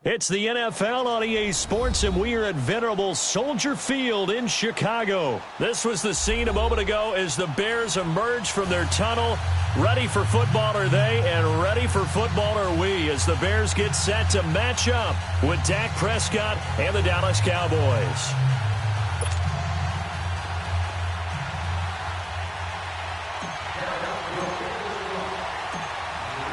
It's the NFL on EA Sports, and we are at venerable Soldier Field in Chicago. This was the scene a moment ago as the Bears emerged from their tunnel. Ready for football are they, and ready for football are we, as the Bears get set to match up with Dak Prescott and the Dallas Cowboys.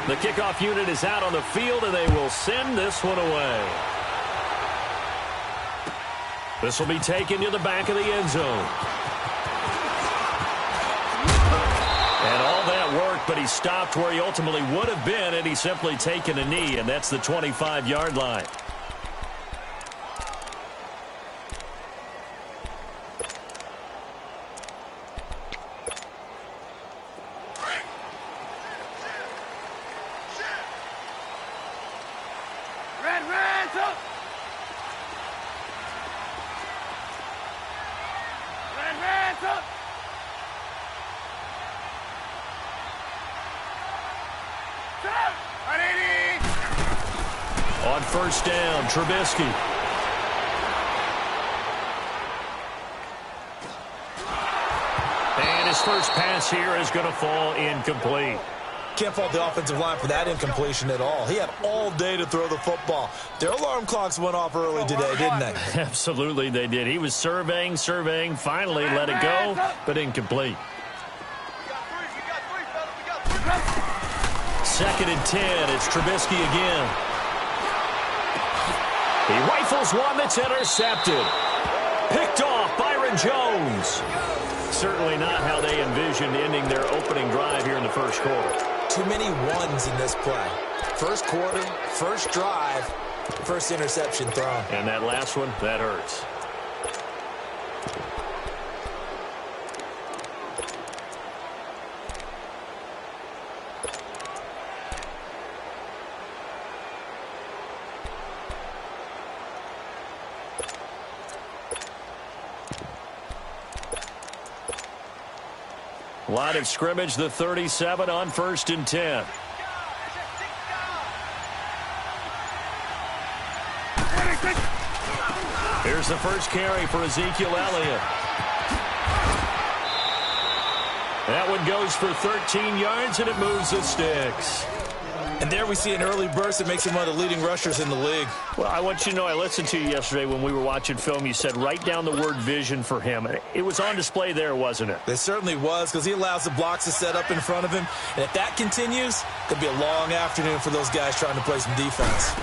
The kickoff unit is out on the field, and they will send this one away. This will be taken to the back of the end zone. And all that worked, but he stopped where he ultimately would have been, and he's simply taken a knee, and that's the 25-yard line. On first down, Trubisky. And his first pass here is going to fall incomplete. Can't fault the offensive line for that incompletion at all. He had all day to throw the football. Their alarm clocks went off early today, didn't they? Absolutely, they did. He was surveying, finally let it go, but incomplete. Second and 10, it's Trubisky again. He rifles one that's intercepted. Picked off Byron Jones. Certainly not how they envisioned ending their opening drive here in the first quarter. Too many ones in this play. First quarter, first drive, first interception thrown. And that last one, that hurts. Line of scrimmage, the 37 on first and 10. Here's the first carry for Ezekiel Elliott. That one goes for 13 yards, and it moves the sticks. And there we see an early burst that makes him one of the leading rushers in the league. Well, I want you to know, I listened to you yesterday when we were watching film. You said write down the word vision for him. It was on display there, wasn't it? It certainly was, because he allows the blocks to set up in front of him. And if that continues, it could be a long afternoon for those guys trying to play some defense.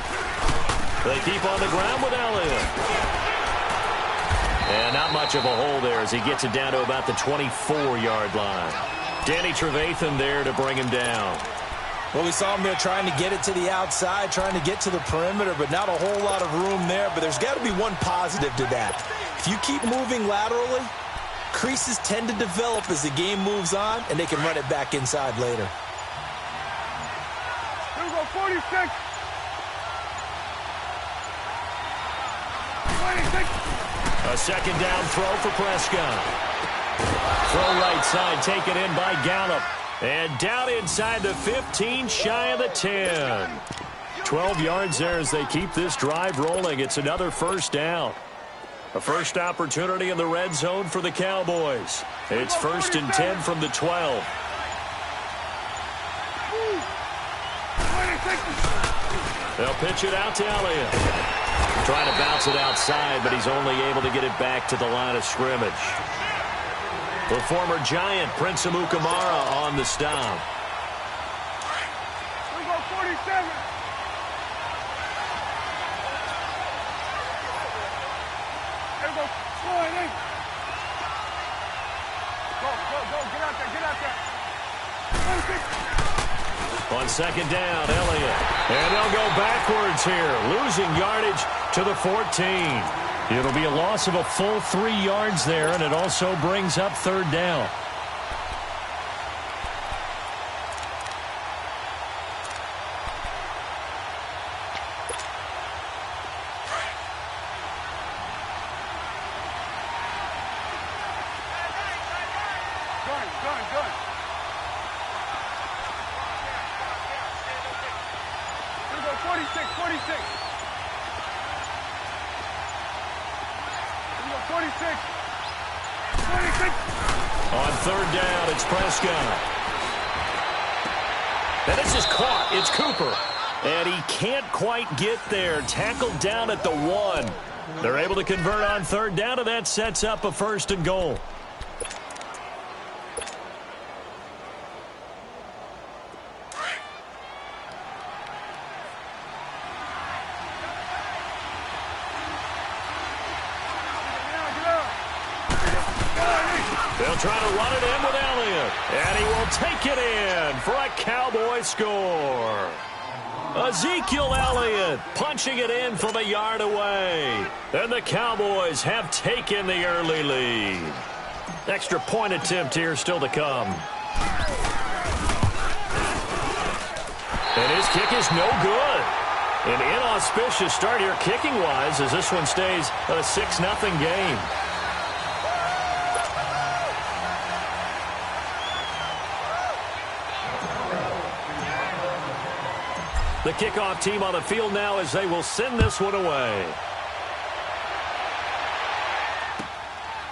They keep on the ground with Elliott. And not much of a hole there as he gets it down to about the 24-yard line. Danny Trevathan there to bring him down. Well, we saw him there trying to get it to the outside, trying to get to the perimeter, but not a whole lot of room there. But there's got to be one positive to that. If you keep moving laterally, creases tend to develop as the game moves on, and they can run it back inside later. 46. 26. A second down throw for Prescott. Throw right side, taken in by Gallup. And down inside the 15, shy of the 10. 12 yards there as they keep this drive rolling. It's another first down. A first opportunity in the red zone for the Cowboys. It's 1st and 10 from the 12. They'll pitch it out to Elliott. Trying to bounce it outside, but he's only able to get it back to the line of scrimmage. The former Giant, Prince Amukamara, on the stop. We go 47. There we go. Go, get out there. 26. On second down, Elliott. And they'll go backwards here, losing yardage to the 14. It'll be a loss of a full 3 yards there, and it also brings up third down. Good. Here we go, 46. 46. On third down, it's Prescott. And this is caught. It's Cooper. And he can't quite get there. Tackled down at the 1. They're able to convert on third down, and that sets up a 1st and goal. They'll try to run it in with Elliott. And he will take it in for a Cowboy score. Ezekiel Elliott punching it in from a yard away. And the Cowboys have taken the early lead. Extra point attempt here still to come. And his kick is no good. An inauspicious start here kicking-wise as this one stays a 6-0 game. The kickoff team on the field now as they will send this one away.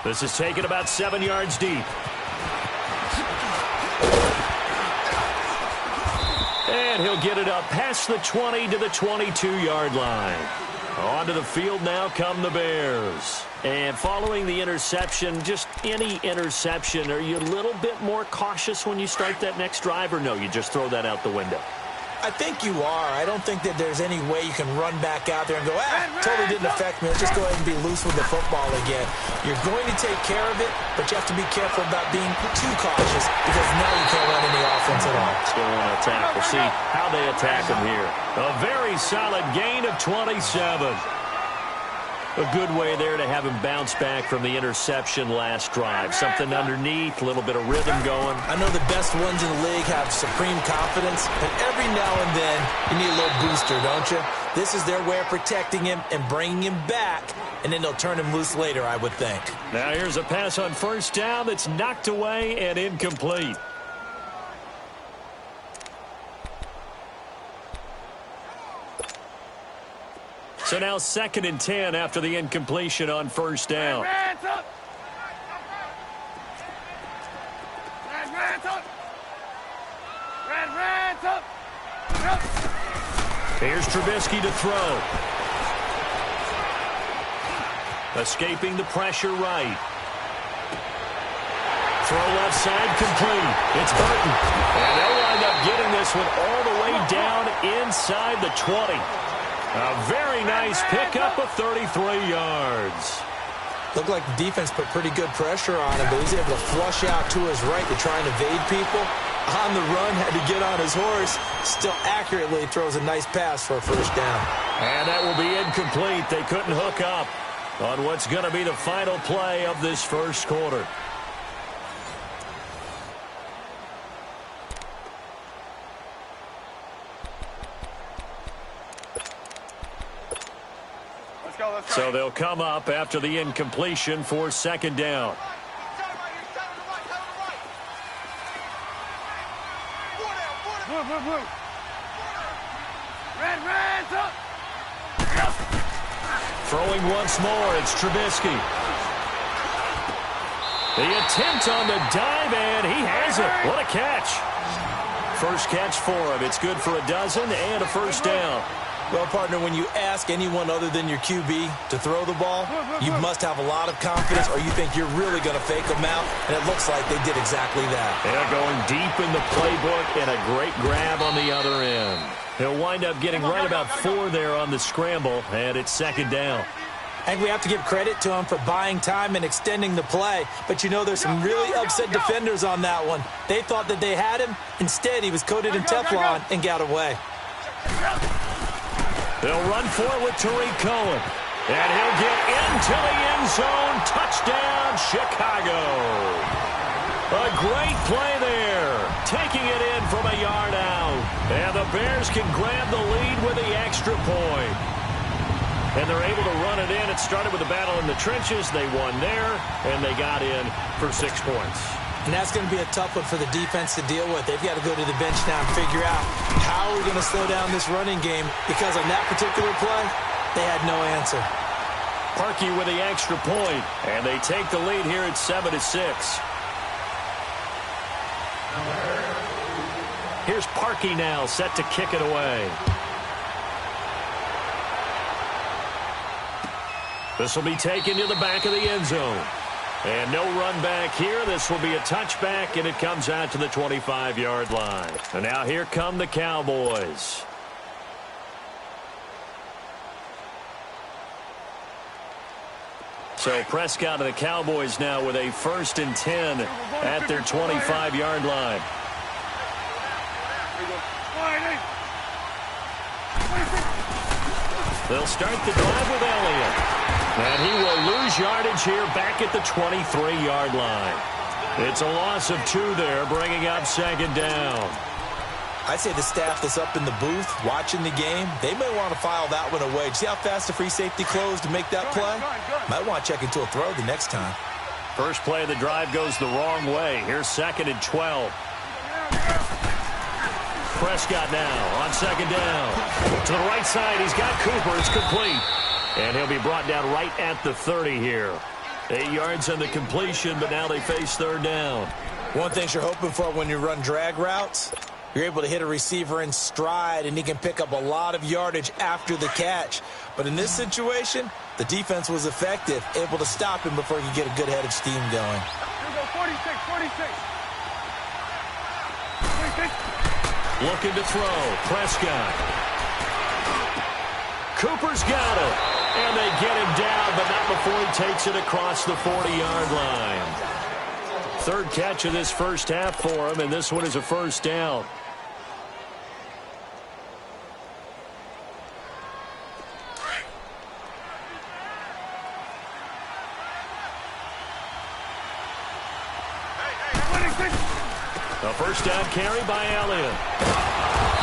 This is taken about 7 yards deep. And he'll get it up past the 20 to the 22-yard line. Onto the field now come the Bears. And following the interception, just any interception, are you a little bit more cautious when you start that next drive, or no, you just throw that out the window? I think you are. I don't think that there's any way you can run back out there and go, totally didn't affect me. Let's just go ahead and be loose with the football again. You're going to take care of it, but you have to be careful about being too cautious because now you can't run any offense at all. Still want to attack. We'll see how they attack him here. A very solid gain of 27. A good way there to have him bounce back from the interception last drive. Something underneath, a little bit of rhythm going. I know the best ones in the league have supreme confidence, but every now and then you need a little booster, don't you? This is their way of protecting him and bringing him back, and then they'll turn him loose later, I would think. Now here's a pass on first down that's knocked away and incomplete. So now 2nd and 10 after the incompletion on first down. Here's Trubisky to throw. Escaping the pressure right. Throw left side complete. It's Burton. And they'll wind up getting this one all the way down inside the 20. A very nice pickup of 33 yards. Looked like the defense put pretty good pressure on him, but he's able to flush out to his right to try and evade people. On the run, had to get on his horse. Still accurately throws a nice pass for a first down. And that will be incomplete. They couldn't hook up on what's going to be the final play of this first quarter. So they'll come up after the incompletion for second down. Move. Red, up. Throwing once more, it's Trubisky. The attempt on the dive, and he has it. What a catch. First catch for him. It's good for a dozen and a first down. Well, partner, when you ask anyone other than your QB to throw the ball, you must have a lot of confidence or you think you're really going to fake them out, and it looks like they did exactly that. They're going deep in the playbook and a great grab on the other end. He'll wind up getting right about 4 there on the scramble, and it's second down. And we have to give credit to him for buying time and extending the play. But, you know, there's some really upset defenders on that one. They thought that they had him. Instead, he was coated in Teflon and got away. They'll run for it with Tariq Cohen. And he'll get into the end zone. Touchdown, Chicago. A great play there. Taking it in from a yard out. And the Bears can grab the lead with the extra point. And they're able to run it in. It started with a battle in the trenches. They won there, and they got in for 6 points. And that's going to be a tough one for the defense to deal with. They've got to go to the bench now and figure out how we're going to slow down this running game, because on that particular play, they had no answer. Parkey with the extra point, and they take the lead here at 7-6. Here's Parkey now, set to kick it away. This will be taken to the back of the end zone. And no run back here. This will be a touchback, and it comes out to the 25-yard line. And now here come the Cowboys. So Prescott and the Cowboys now with a 1st and 10 at their 25-yard line. They'll start the drive with Elliott. And he will lose yardage here back at the 23-yard line. It's a loss of 2 there, bringing up second down. I'd say the staff that's up in the booth watching the game, they may want to file that one away. See how fast the free safety closed to make that play? Might want to check into a throw the next time. First play of the drive goes the wrong way. Here's 2nd and 12. Prescott now on second down. To the right side, he's got Cooper. It's complete. And he'll be brought down right at the 30 here. 8 yards on the completion, but now they face 3rd down. One thing you're hoping for when you run drag routes, you're able to hit a receiver in stride, and he can pick up a lot of yardage after the catch. But in this situation, the defense was effective, able to stop him before he could get a good head of steam going. Here we go, 46. Looking to throw. Prescott. Cooper's got it. And they get him down, but not before he takes it across the 40-yard line. 3rd catch of this first half for him, and this one is a first down. A first down carry by Elliott.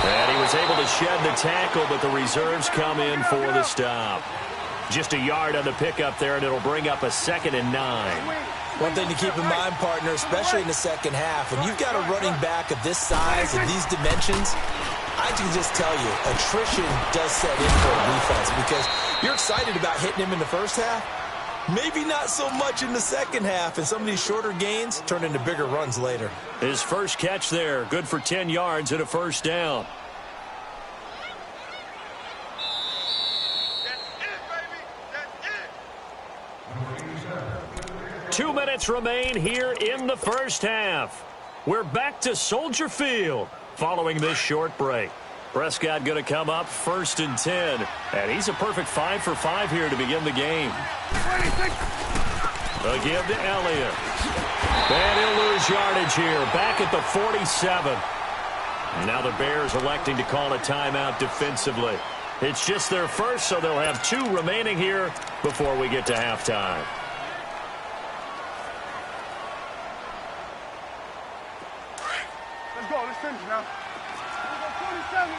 And he was able to shed the tackle, but the reserves come in for the stop. Just a yard on the pickup there, and it'll bring up a 2nd and 9. One thing to keep in mind, partner, especially in the second half, when you've got a running back of this size and these dimensions, I can just tell you, attrition does set in for a defense, because you're excited about hitting him in the first half. Maybe not so much in the second half, and some of these shorter gains turn into bigger runs later. His first catch there, good for 10 yards and a first down. That's it, baby. 2 minutes remain here in the first half. We're back to Soldier Field following this short break. Prescott going to come up 1st and 10. And he's a perfect 5 for 5 here to begin the game. 26. A give to Elliott. And he'll lose yardage here back at the 47. Now the Bears electing to call a timeout defensively. It's just their first, so they'll have 2 remaining here before we get to halftime. Let's go. Let's finish now. 47.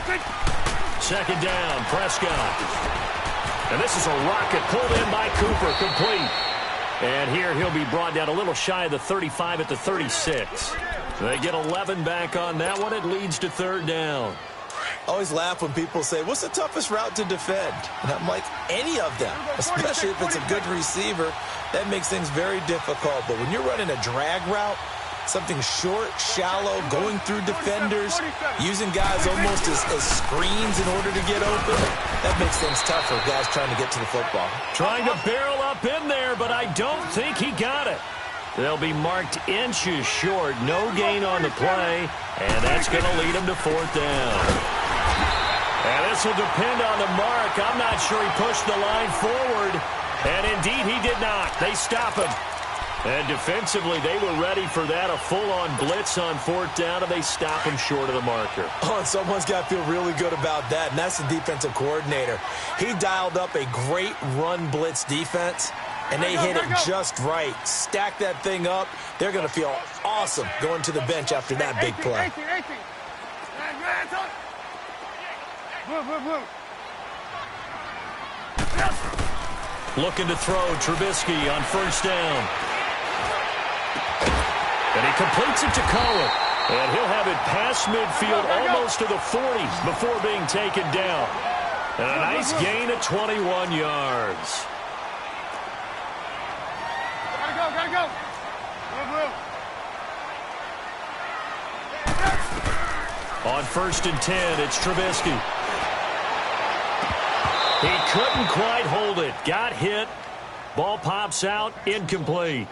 26. Second down, Prescott. And this is a rocket pulled in by Cooper, complete. And here he'll be brought down a little shy of the 35 at the 36. They get 11 back on that one. It leads to third down. I always laugh when people say, what's the toughest route to defend? And I'm like, any of them, especially if it's a good receiver. That makes things very difficult. But when you're running a drag route, something short, shallow, going through defenders, using guys almost as screens in order to get open, that makes things tough for guys trying to get to the football. Trying to barrel up in there, but I don't think he got it. They'll be marked inches short. No gain on the play, and that's going to lead him to fourth down. And this will depend on the mark. I'm not sure he pushed the line forward, and indeed he did not. They stop him. And defensively, they were ready for that, a full-on blitz on fourth down, and they stop him short of the marker. Oh, and someone's got to feel really good about that, and that's the defensive coordinator. He dialed up a great run blitz defense, and they hit it just right. Stack that thing up. They're going to feel awesome going to the bench after that big play. 18. Blue. Looking to throw, Trubisky on first down. And he completes it to Cohen. And he'll have it past midfield almost to the 40 before being taken down. And a nice gain of 21 yards. Gotta go. Blue. On first and 10, it's Trubisky. He couldn't quite hold it. Got hit. Ball pops out. Incomplete.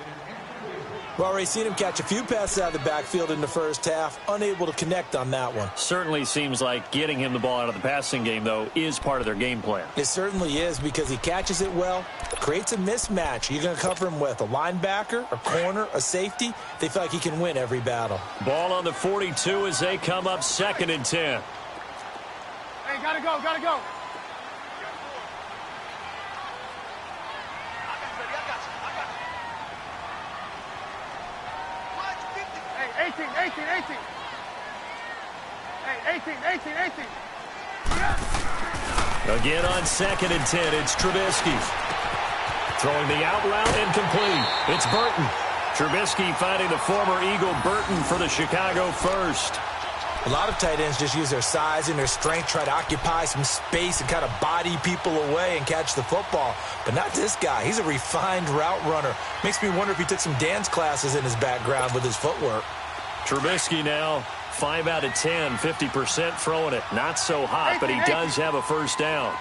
We've already seen him catch a few passes out of the backfield in the first half. Unable to connect on that one. Certainly seems like getting him the ball out of the passing game, though, is part of their game plan. It certainly is because he catches it well, creates a mismatch. You're going to cover him with a linebacker, a corner, a safety. They feel like he can win every battle. Ball on the 42 as they come up second and 10. Hey, gotta go. Hey, 18. Hey, 18. Again on second and 10, it's Trubisky. Throwing the out route incomplete. It's Burton. Trubisky finding the former Eagle Burton for the Chicago first. A lot of tight ends just use their size and their strength, try to occupy some space and kind of body people away and catch the football. But not this guy. He's a refined route runner. Makes me wonder if he took some dance classes in his background with his footwork. Trubisky now 5 out of 10, 50% throwing it. Not so hot, but he does have a first down.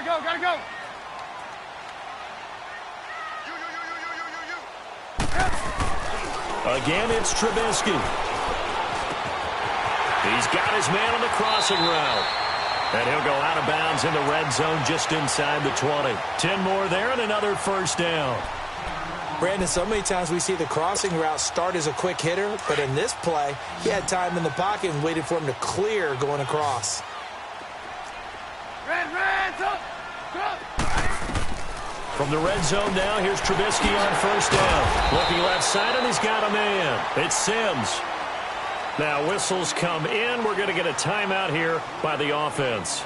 Gotta go. Again, it's Trubisky. He's got his man on the crossing route. And he'll go out of bounds in the red zone just inside the 20. 10 more there and another first down. Brandon, so many times we see the crossing route start as a quick hitter, but in this play, he had time in the pocket and waited for him to clear going across. Red, up. From the red zone now, here's Trubisky on first down. Looking left side, and he's got a man. It's Sims. Now whistles come in. We're going to get a timeout here by the offense,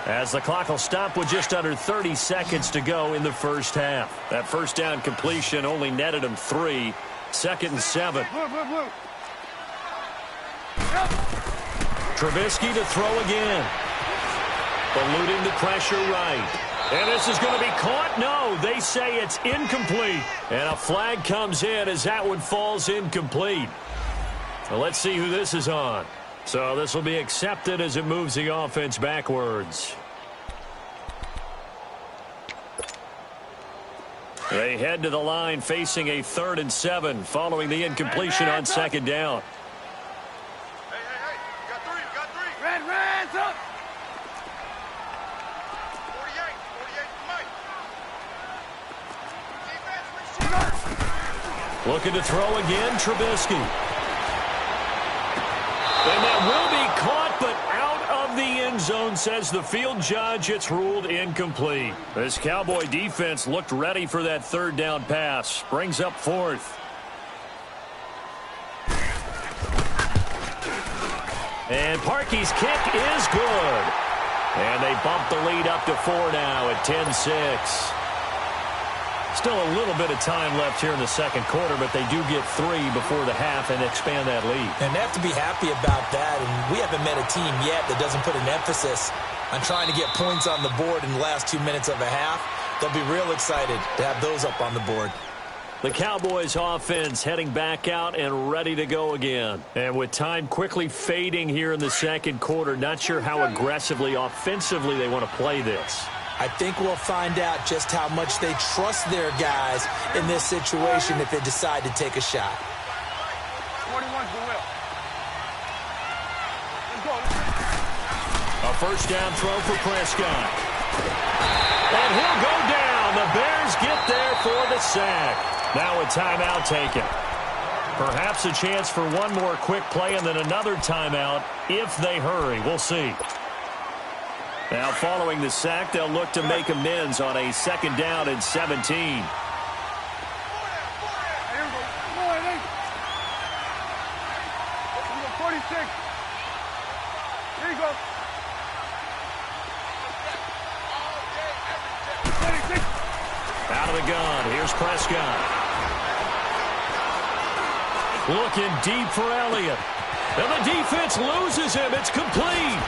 as the clock will stop with just under 30 seconds to go in the first half. That first down completion only netted him 3. Second and 7. Blue. Trubisky to throw again. Eluding the pressure right. And this is going to be caught. No, they say it's incomplete. And a flag comes in as that one falls incomplete. Well, let's see who this is on. So this will be accepted as it moves the offense backwards. They head to the line facing a 3rd and 7 following the incompletion on second down. Hey, you got three. Red, up. 48. Looking to throw again, Trubisky. And that will be caught, but out of the end zone, says the field judge. It's ruled incomplete. This Cowboy defense looked ready for that third down pass. Brings up 4th. And Parkey's kick is good. And they bump the lead up to 4 now at 10-6. Still a little bit of time left here in the second quarter, but they do get 3 before the half and expand that lead. And they have to be happy about that. And we haven't met a team yet that doesn't put an emphasis on trying to get points on the board in the last 2 minutes of a half. They'll be real excited to have those up on the board. The Cowboys offense heading back out and ready to go again. And with time quickly fading here in the second quarter, not sure how aggressively, offensively they want to play this. I think we'll find out just how much they trust their guys in this situation if they decide to take a shot. 41's the will. Let's go. A first down throw for Prescott. And he'll go down. The Bears get there for the sack. Now a timeout taken. Perhaps a chance for one more quick play and then another timeout if they hurry. We'll see. Now following the sack, they'll look to make amends on a second down and 17. Here we go. Come on, Nate. Here we go, 46. Here you go. 26. Out of the gun. Here's Prescott. Looking deep for Elliott. And the defense loses him. It's complete.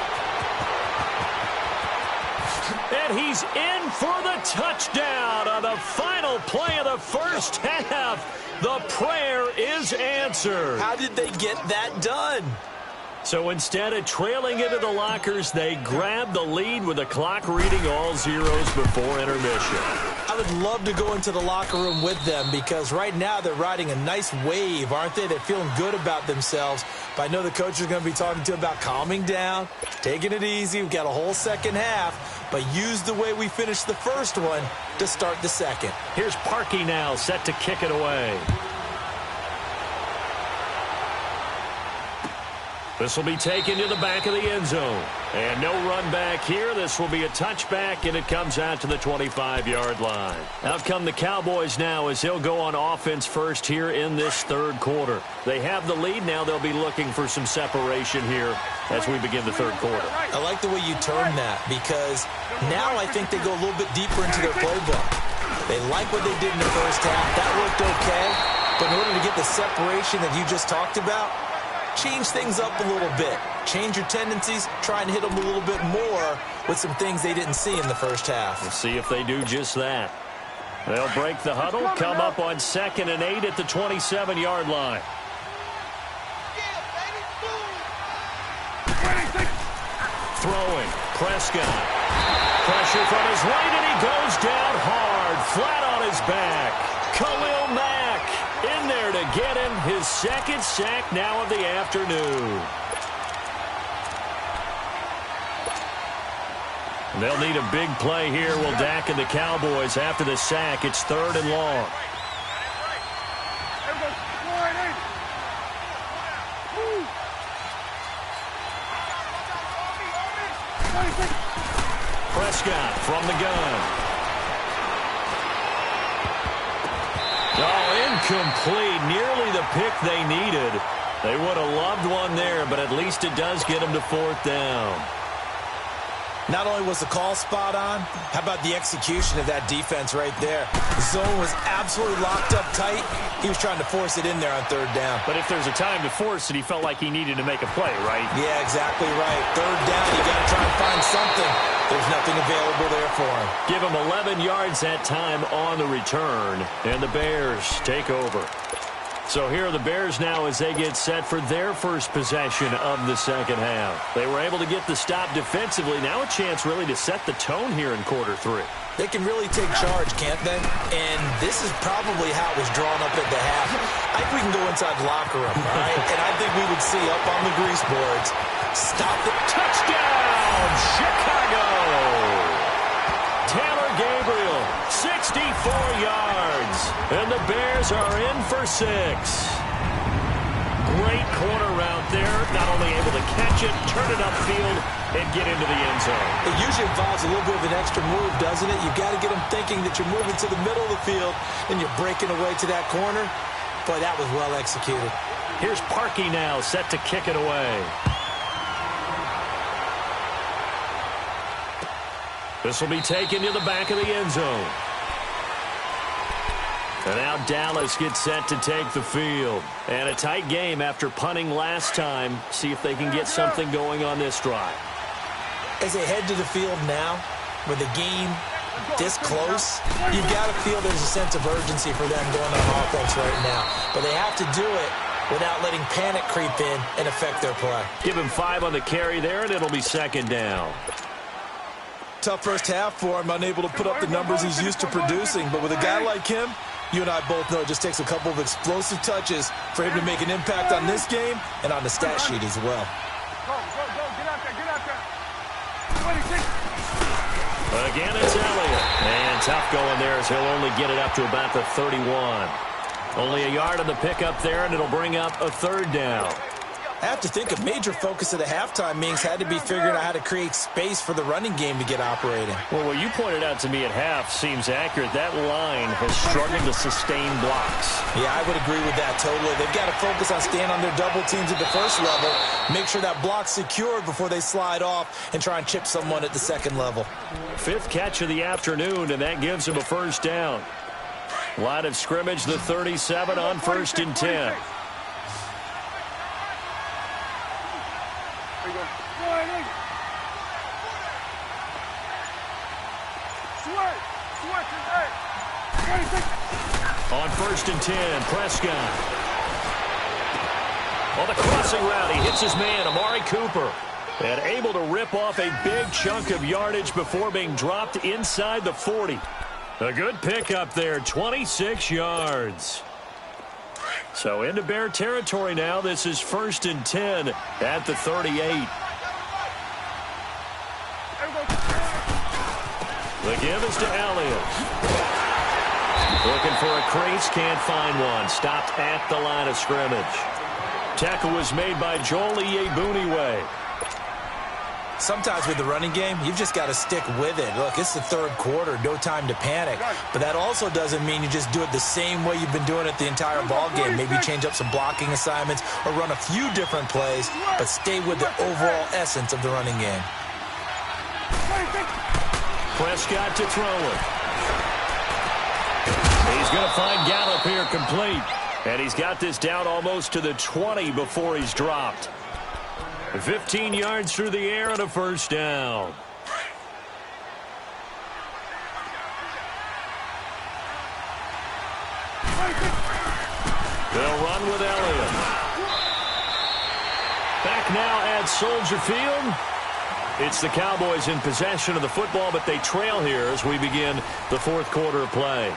And he's in for the touchdown on the final play of the first half. The prayer is answered. How did they get that done? So instead of trailing into the lockers, they grab the lead with the clock reading all zeros before intermission. I would love to go into the locker room with them because right now they're riding a nice wave, aren't they? They're feeling good about themselves. But I know the coach is going to be talking to them about calming down, taking it easy. We've got a whole second half, but use the way we finished the first one to start the second. Here's Parkey now set to kick it away. This will be taken to the back of the end zone. And no run back here. This will be a touchback, and it comes out to the 25-yard line. Out come the Cowboys now as they'll go on offense first here in this third quarter. They have the lead. Now they'll be looking for some separation here as we begin the third quarter. I like the way you turn that because now I think they go a little bit deeper into their playbook. They like what they did in the first half. That looked okay. But in order to get the separation that you just talked about, change things up a little bit. Change your tendencies. Try and hit them a little bit more with some things they didn't see in the first half. We'll see if they do just that. They'll break the huddle, come up on 2nd and 8 at the 27-yard line. Throwing. Prescott. Pressure from his right, and he goes down hard, flat on his back. Khalil Mack in there to get him his second sack now of the afternoon. They'll need a big play here. Will Dak and the Cowboys after the sack. It's 3rd and long. Prescott from the gun. Oh, incomplete. Nearly the pick they needed. They would have loved one there, but at least it does get them to 4th down. Not only was the call spot on, how about the execution of that defense right there? The zone was absolutely locked up tight. He was trying to force it in there on 3rd down. But if there's a time to force it, he felt like he needed to make a play, right? Yeah, exactly right. 3rd down, you got to try and find something. There's nothing available there for him. Give him 11 yards that time on the return, and the Bears take over. So here are the Bears now as they get set for their first possession of the second half. They were able to get the stop defensively. Now a chance really to set the tone here in quarter 3. They can really take charge, can't they? And this is probably how it was drawn up at the half. I think we can go inside the locker room, all right? And I think we would see up on the grease boards, stop the touchdown, Chicago! Taylor Gabriel, 64 yards. And the Bears are in for 6. Great corner route there. Not only able to catch it, turn it upfield, and get into the end zone. It usually involves a little bit of an extra move, doesn't it? You've got to get them thinking that you're moving to the middle of the field and you're breaking away to that corner. Boy, that was well executed. Here's Parkey now set to kick it away. This will be taken to the back of the end zone. And now Dallas gets set to take the field. And a tight game after punting last time. See if they can get something going on this drive. As they head to the field now, with the game this close, you've got to feel there's a sense of urgency for them going on offense right now. But they have to do it without letting panic creep in and affect their play. Give him 5 on the carry there, and it'll be second down. Tough first half for him, unable to put up the numbers he's used to producing. But with a guy like him, you and I both know it just takes a couple of explosive touches for him to make an impact on this game and on the stat sheet as well. Go, get out there, get out there. 26. Again, it's Elliott. And tough going there as he'll only get it up to about the 31. Only a yard on the pickup there, and it'll bring up a third down. I have to think a major focus of the halftime meetings had to be figuring out how to create space for the running game to get operating. Well, what you pointed out to me at half seems accurate. That line has struggled to sustain blocks. Yeah, I would agree with that totally. They've got to focus on staying on their double teams at the first level, make sure that block's secured before they slide off and try and chip someone at the second level. 5th catch of the afternoon, and that gives him a first down. Line of scrimmage, the 37 on 1st and 10. On 1st and 10, Prescott. On the crossing route, he hits his man, Amari Cooper. And able to rip off a big chunk of yardage before being dropped inside the 40. A good pickup there, 26 yards. So into Bear territory now. This is 1st and 10 at the 38. The give is to Elliott. Looking for a crease, can't find one. Stopped at the line of scrimmage. Tackle was made by Joel Iyiegbuniwe. Sometimes with the running game, you've just got to stick with it. Look, it's the 3rd quarter, no time to panic. But that also doesn't mean you just do it the same way you've been doing it the entire ball game. Maybe change up some blocking assignments or run a few different plays, but stay with the overall essence of the running game. Prescott to throw it. He's going to find Gallup here complete. And he's got this down almost to the 20 before he's dropped. 15 yards through the air and a first down. They'll run with Elliott. Back now at Soldier Field. It's the Cowboys in possession of the football, but they trail here as we begin the 4th quarter of play.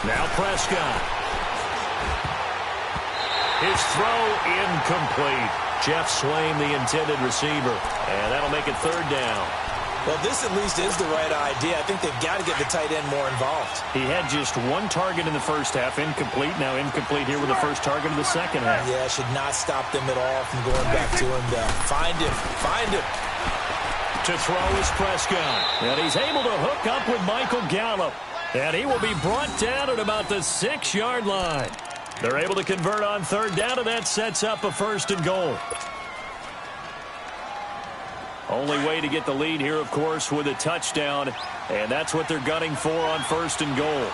Now Prescott. His throw incomplete. Jeff Swain, the intended receiver. And that'll make it 3rd down. Well, this at least is the right idea. I think they've got to get the tight end more involved. He had just 1 target in the first half, incomplete. Now incomplete here with the first target of the second half. Yeah, should not stop them at all from going back to him, though. Find him. To throw is Prescott. And he's able to hook up with Michael Gallup. And he will be brought down at about the 6-yard line. They're able to convert on 3rd down, and that sets up a 1st and goal. Only way to get the lead here, of course, with a touchdown. And that's what they're gunning for on 1st and goal.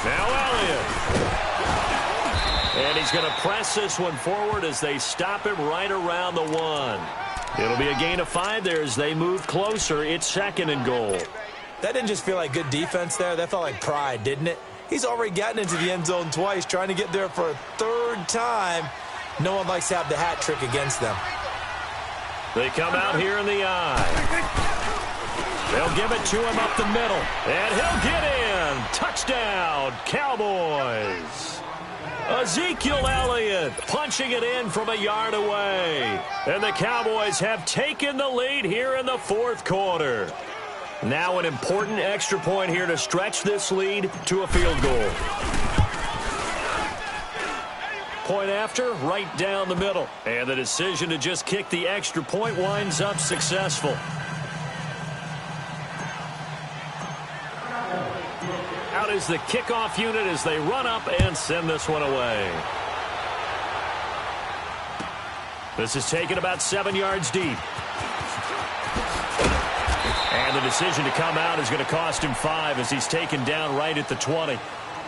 Now Elliott. And he's going to press this one forward as they stop him right around the 1. It'll be a gain of 5 there as they move closer. It's 2nd and goal. That didn't just feel like good defense there. That felt like pride, didn't it? He's already gotten into the end zone twice, trying to get there for a 3rd time. No one likes to have the hat trick against them. They come out here in the eye. They'll give it to him up the middle. And he'll get in. Touchdown, Cowboys. Ezekiel Elliott punching it in from a yard away. And the Cowboys have taken the lead here in the 4th quarter. Now an important extra point here to stretch this lead to a field goal. point after, right down the middle. And the decision to just kick the extra point winds up successful. Out is the kickoff unit as they run up and send this one away. This is taken about 7 yards deep. And the decision to come out is going to cost him 5 as he's taken down right at the 20.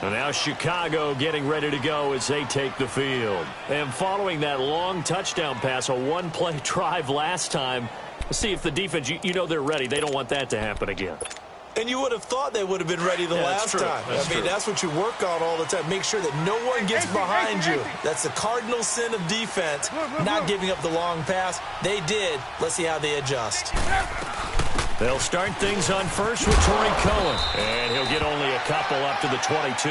And now Chicago getting ready to go as they take the field. And following that long touchdown pass, a one-play drive last time, let's see if the defense, you know they're ready. They don't want that to happen again. And you would have thought they would have been ready the last time. That's what you work on all the time. Make sure that no one gets behind you. That's the cardinal sin of defense, not giving up the long pass. They did. Let's see how they adjust. They'll start things on first with Torrey Cohen. And he'll get only a couple up to the 22.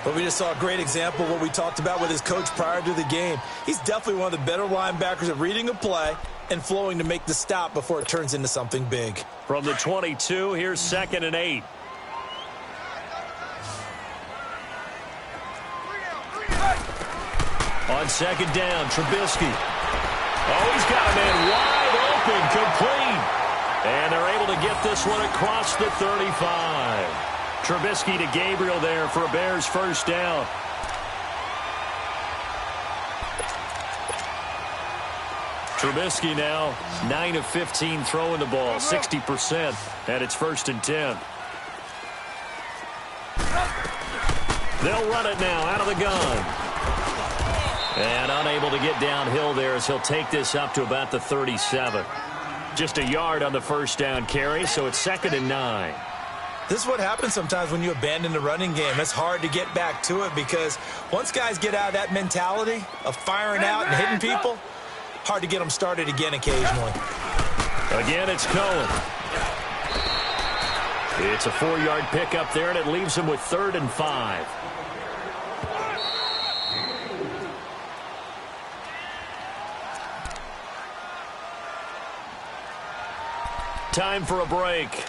But we just saw a great example of what we talked about with his coach prior to the game. He's definitely one of the better linebackers at reading a play and flowing to make the stop before it turns into something big. From the 22, here's 2nd and 8. On 2nd down, Trubisky. Oh, he's got a man wide open, complete. And they're able to get this one across the 35. Trubisky to Gabriel there for a Bears first down. Trubisky now 9 of 15 throwing the ball, 60%, and it's 1st and 10. They'll run it now out of the gun. And unable to get downhill there as he'll take this up to about the 37. Just a yard on the first down carry, so it's 2nd and 9. This is what happens sometimes when you abandon the running game. It's hard to get back to it because once guys get out of that mentality of firing out and hitting people, hard to get them started again occasionally. Again, it's Cohen. It's a 4-yard pickup there, and it leaves him with 3rd and 5. Time for a break.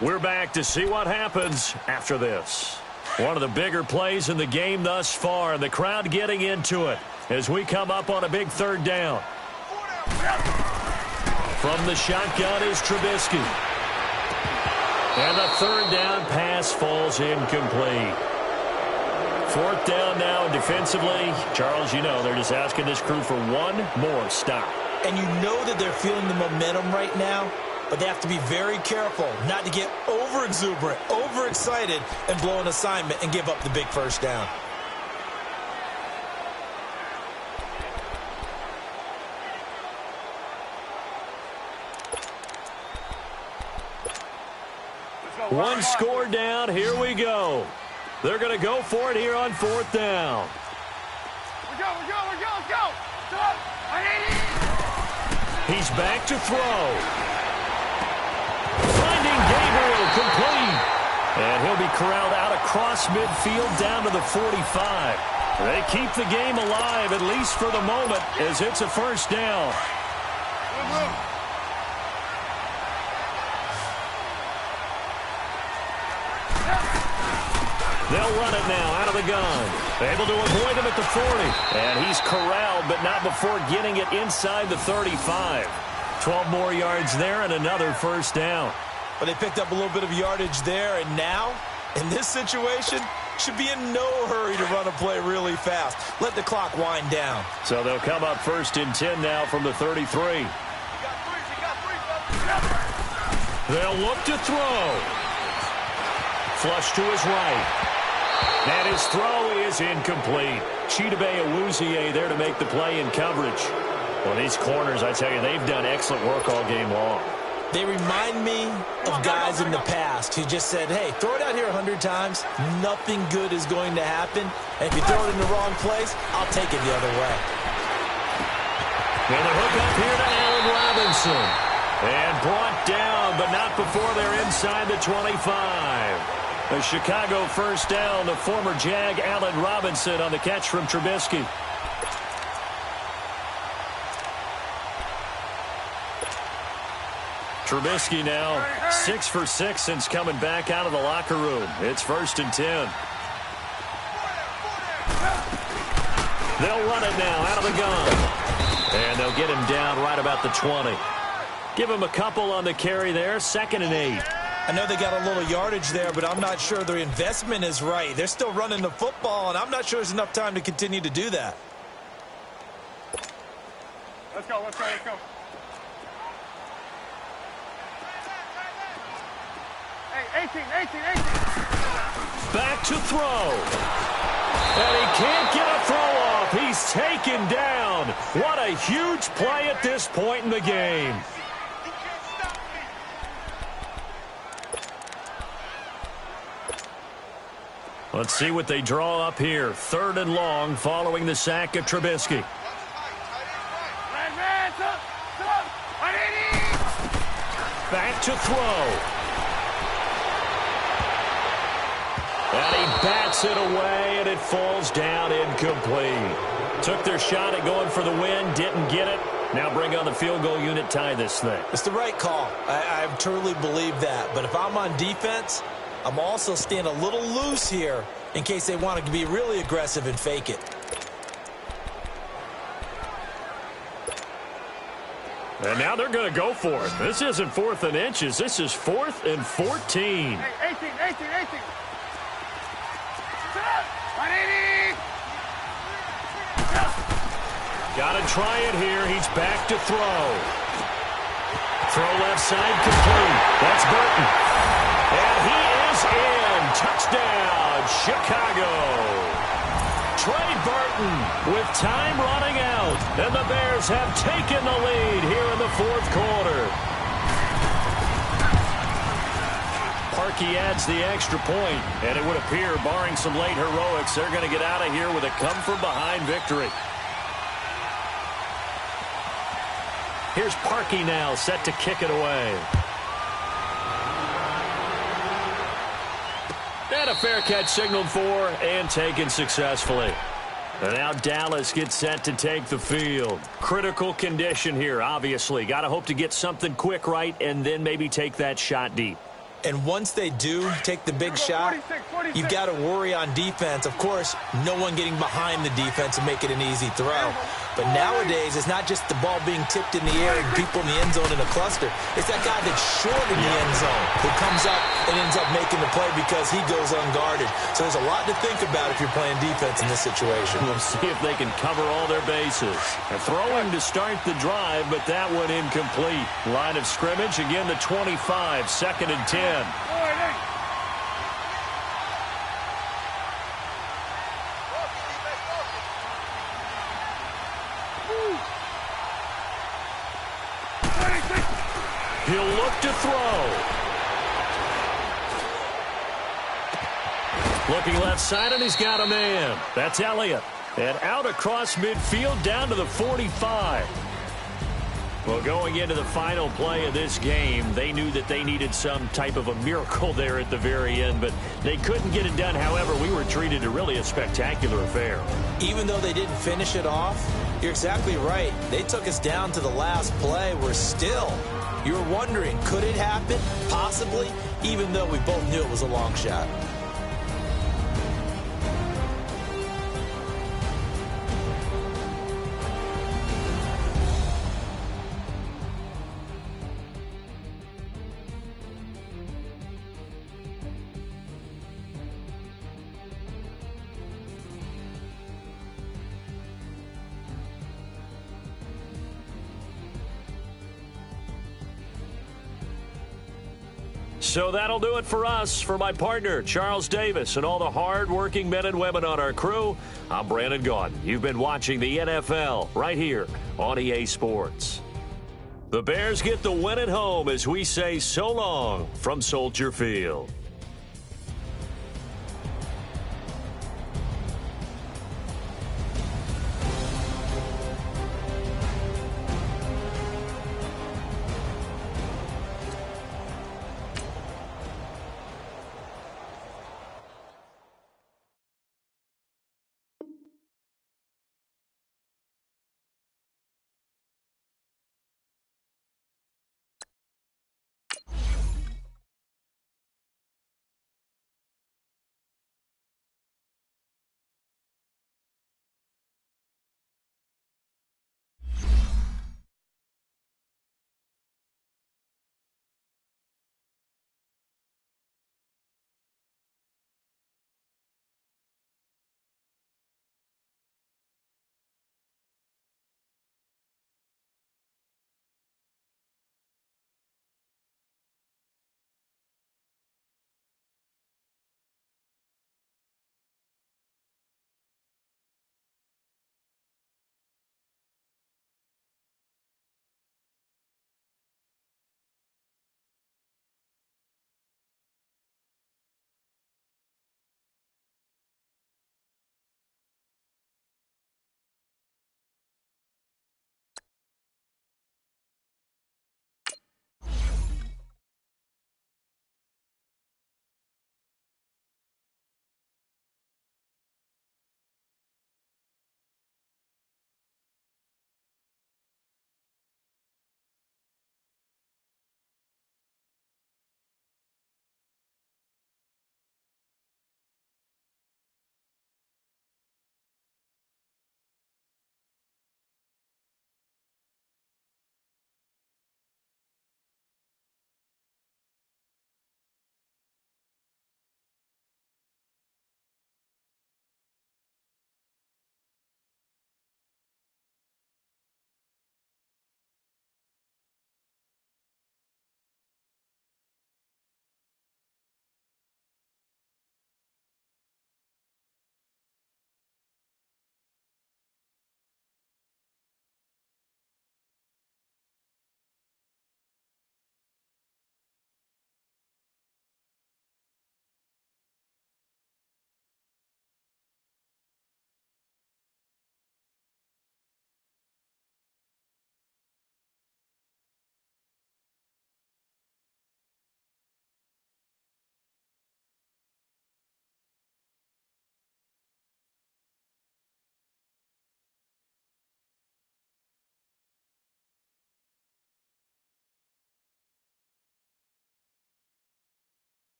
We're back to see what happens after this. One of the bigger plays in the game thus far, and the crowd getting into it as we come up on a big 3rd down. From the shotgun is Trubisky. And the 3rd down pass falls incomplete. 4th down now, and defensively, Charles, you know, they're just asking this crew for one more stop. And you know that they're feeling the momentum right now, but they have to be very careful not to get over-exuberant, overexcited, and blow an assignment and give up the big first down. One score down. Here we go. They're going to go for it here on 4th down. Let's go. He's back to throw. Finding Gabriel complete. And he'll be corralled out across midfield down to the 45. They keep the game alive, at least for the moment, as it's a 1st down. They'll run it now out of the gun. Able to avoid him at the 40. And he's corralled, but not before getting it inside the 35. 12 more yards there and another 1st down. But they picked up a little bit of yardage there, and now, in this situation, should be in no hurry to run a play really fast. Let the clock wind down. So they'll come up 1st and 10 now from the 33. They'll look to throw. Flush to his right. And his throw is incomplete. Chidobe Awuzie there to make the play in coverage. Well, these corners, I tell you, they've done excellent work all game long. They remind me of guys in the past who just said, hey, throw it out here 100 times. Nothing good is going to happen. And if you throw it in the wrong place, I'll take it the other way. And the hook up here to Allen Robinson. And brought down, but not before they're inside the 25. A Chicago 1st down, the former Jag Allen Robinson on the catch from Trubisky. Trubisky now 6 for 6 since coming back out of the locker room. It's 1st and 10. They'll run it now out of the gun. And they'll get him down right about the 20. Give him a couple on the carry there, 2nd and 8. I know they got a little yardage there, but I'm not sure their investment is right. They're still running the football, and I'm not sure there's enough time to continue to do that. Let's go, let's go, let's go. Hey, 18. Back to throw. And he can't get a throw off. He's taken down. What a huge play at this point in the game. Let's see what they draw up here. 3rd and long following the sack of Trubisky. Back to throw. And he bats it away, and it falls down incomplete. Took their shot at going for the win, didn't get it. Now bring on the field goal unit, tie this thing. It's the right call. I truly believe that. But if I'm on defense, I'm also staying a little loose here in case they want to be really aggressive and fake it. And now they're going to go for it. This isn't 4th and inches. This is 4th and 14. Hey, 18. Got to try it here. He's back to throw. Throw left side complete. That's Burton. And he is in. Touchdown, Chicago. Trey Burton with time running out. And the Bears have taken the lead here in the 4th quarter. Parkey adds the extra point, and it would appear, barring some late heroics, they're going to get out of here with a come-from-behind victory. Here's Parkey now, set to kick it away. And a fair catch signaled for and taken successfully. And now Dallas gets set to take the field. Critical condition here, obviously. Got to hope to get something quick right and then maybe take that shot deep. And once they do take the big shot, you've got to worry on defense. Of course, no one getting behind the defense and make it an easy throw. But nowadays, it's not just the ball being tipped in the air and people in the end zone in a cluster. It's that guy that's short in the end zone who comes up and ends up making the play because he goes unguarded. So there's a lot to think about if you're playing defense in this situation. We'll see if they can cover all their bases. A throwing to start the drive, but that one incomplete. Line of scrimmage, again the 25, 2nd and 10. He'll look to throw. Looking left side, and he's got a man. That's Elliott. And out across midfield down to the 45. Well, going into the final play of this game, they knew that they needed some type of a miracle there at the very end, but they couldn't get it done. However, we were treated to really a spectacular affair. Even though they didn't finish it off, you're exactly right. They took us down to the last play. We're still, you were wondering, could it happen? Possibly, even though we both knew it was a long shot. So that'll do it for us. For my partner, Charles Davis, and all the hard-working men and women on our crew, I'm Brandon Gaudin. You've been watching the NFL right here on EA Sports. The Bears get the win at home as we say so long from Soldier Field.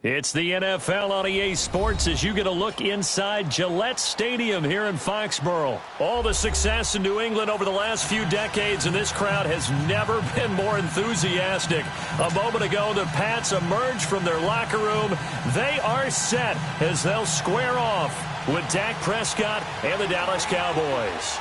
It's the NFL on EA Sports as you get a look inside Gillette Stadium here in Foxborough. All the success in New England over the last few decades, and this crowd has never been more enthusiastic. A moment ago, the Pats emerged from their locker room. They are set as they'll square off with Dak Prescott and the Dallas Cowboys.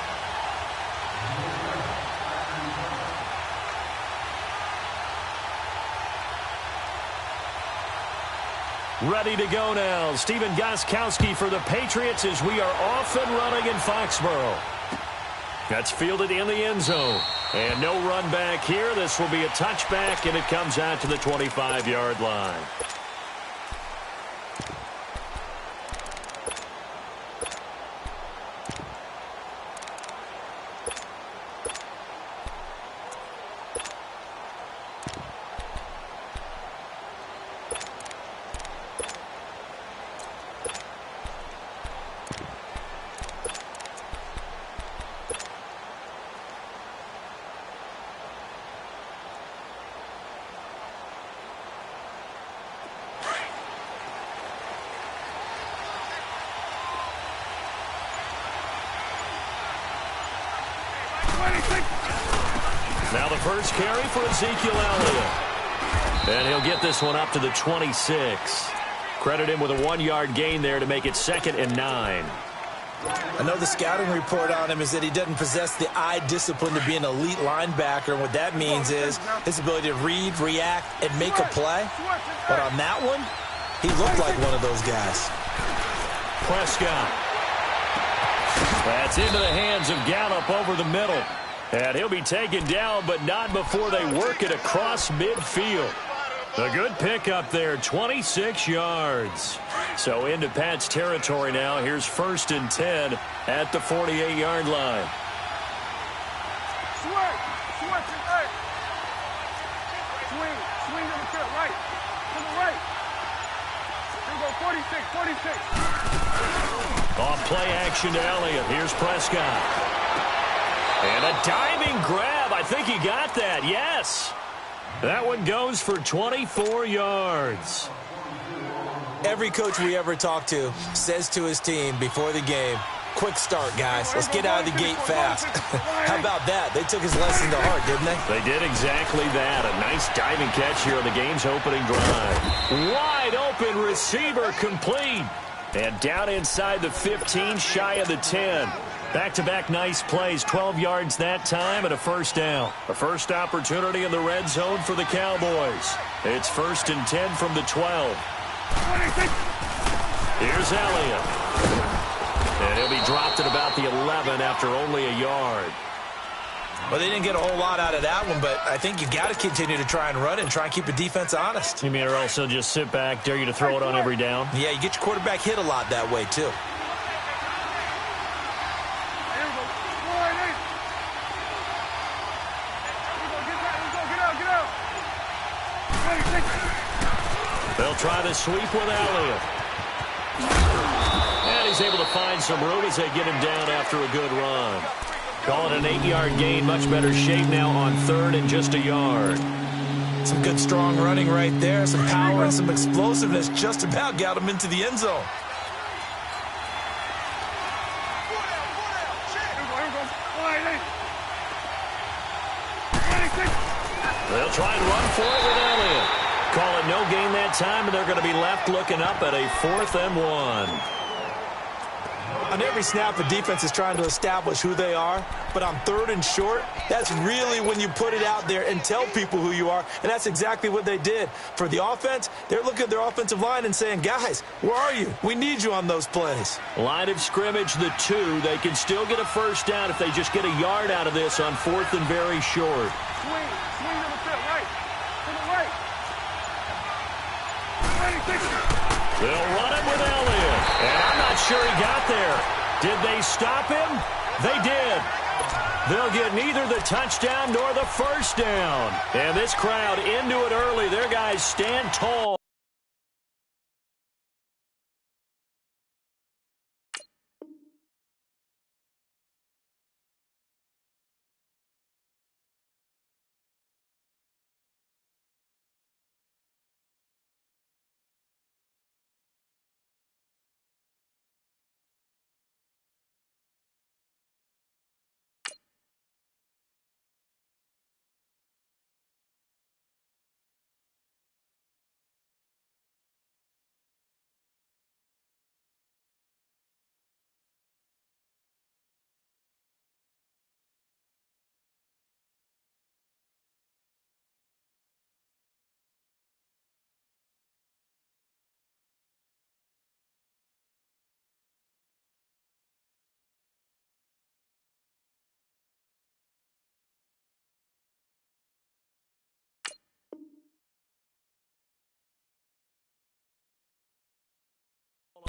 Ready to go now. Stephen Gostkowski for the Patriots as we are off and running in Foxborough. That's fielded in the end zone. And no run back here. This will be a touchback, and it comes out to the 25-yard line. Now the first carry for Ezekiel Elliott. And he'll get this one up to the 26. Credit him with a 1-yard gain there to make it 2nd and 9. I know the scouting report on him is that he doesn't possess the eye discipline to be an elite linebacker. And what that means is his ability to read, react, and make a play. But on that one, he looked like one of those guys. Prescott. That's into the hands of Gallup over the middle. And he'll be taken down, but not before they work it across midfield. A good pickup there, 26 yards. So into Pat's territory now. Here's 1st and 10 at the 48-yard line. Swing to the field, right. To the right. Here we go, 46. Off play action to Elliott. Here's Prescott. And a diving grab. I think he got that. Yes. That one goes for 24 yards. Every coach we ever talk to says to his team before the game, quick start, guys. Let's get out of the gate fast. How about that? They took his lesson to heart, didn't they? They did exactly that. A nice diving catch here on the game's opening drive. Wide open receiver complete. And down inside the 15, shy of the 10. Back-to-back nice plays, 12 yards that time and a first down. A first opportunity in the red zone for the Cowboys. It's 1st and 10 from the 12. Here's Elliott. And he'll be dropped at about the 11 after only a yard. Well, they didn't get a whole lot out of that one, but I think you got to continue to try and run and try and keep the defense honest. You mean or also just sit back, dare you to throw it on every down? Yeah, you get your quarterback hit a lot that way, too. They'll try to sweep with Elliott. And he's able to find some room as they get him down after a good run. Call it an 8-yard gain. Much better shape now on 3rd and just a yard. Some good, strong running right there. Some power and some explosiveness just about got him into the end zone. They'll try and run for it with Elliott. Call it no gain that time, and they're going to be left looking up at a 4th and 1. On every snap, the defense is trying to establish who they are, but on 3rd and short, that's really when you put it out there and tell people who you are, and that's exactly what they did. For the offense, they're looking at their offensive line and saying, guys, where are you? We need you on those plays. Line of scrimmage, the 2. They can still get a first down if they just get a yard out of this on 4th and very short. Swing to the field, right. To the right. They'll run it with Elliott. And I'm not sure he got there. Did they stop him? They did. They'll get neither the touchdown nor the first down. And this crowd into it early. Their guys stand tall.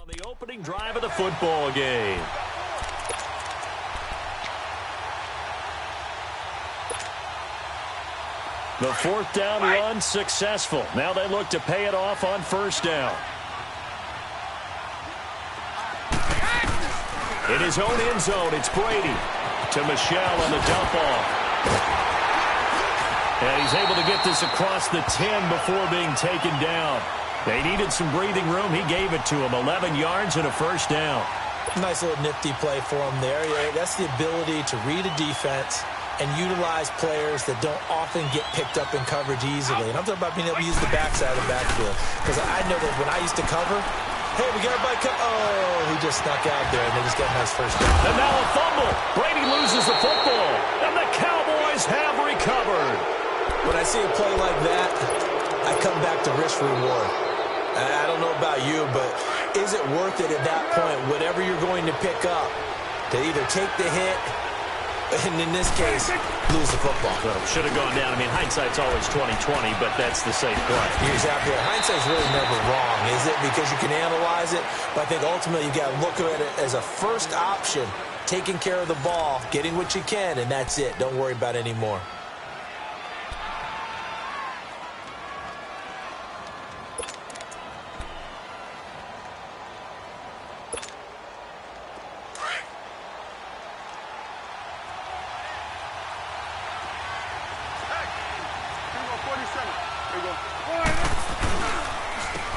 The opening drive of the football game. The fourth down run successful. Now they look to pay it off on first down. In his own end zone, it's Brady to Michelle on the dump off. And he's able to get this across the 10 before being taken down. They needed some breathing room. He gave it to him. 11 yards and a first down. Nice little nifty play for him there. Yeah, that's the ability to read a defense and utilize players that don't often get picked up in coverage easily. And I'm talking about being able to use the backside of the backfield. Because I know that when I used to cover, hey, we got everybody come. Oh, he just snuck out there, and they just got a nice first down. And now a fumble. Brady loses the football, and the Cowboys have recovered. When I see a play like that, I come back to risk reward. I don't know about you, but is it worth it at that point, whatever you're going to pick up, to either take the hit, and in this case, lose the football? Well, should have gone down. I mean, hindsight's always 20/20, but that's the safe play. You're exactly right. Hindsight's really never wrong, is it? Because you can analyze it, but I think ultimately you got to look at it as a first option, taking care of the ball, getting what you can, and that's it. Don't worry about it anymore.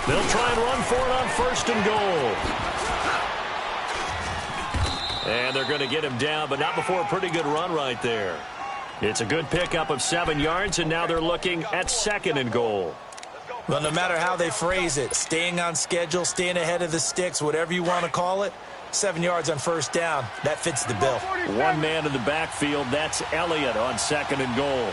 They'll try and run for it on first and goal. And they're going to get him down, but not before a pretty good run right there. It's a good pickup of 7 yards, and now they're looking at second and goal. Well, no matter how they phrase it, staying on schedule, staying ahead of the sticks, whatever you want to call it, 7 yards on first down, that fits the bill. One man in the backfield, that's Elliott on second and goal.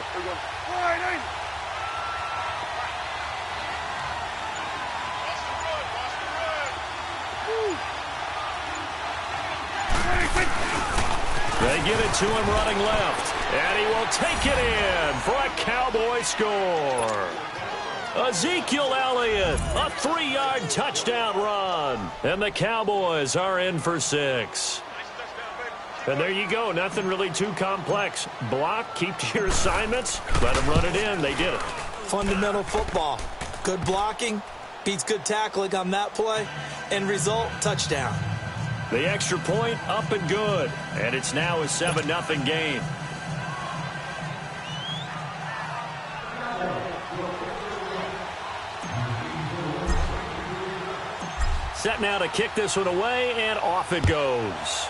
They give it to him running left, and he will take it in for a Cowboy score. Ezekiel Elliott, a 3-yard touchdown run, and the Cowboys are in for 6. And there you go, nothing really too complex. Block, keep to your assignments, let them run it in. They did it. Fundamental football. Good blocking, beats good tackling on that play, end result, touchdown. The extra point up and good, and it's now a 7-0 game. Set now to kick this one away, and off it goes.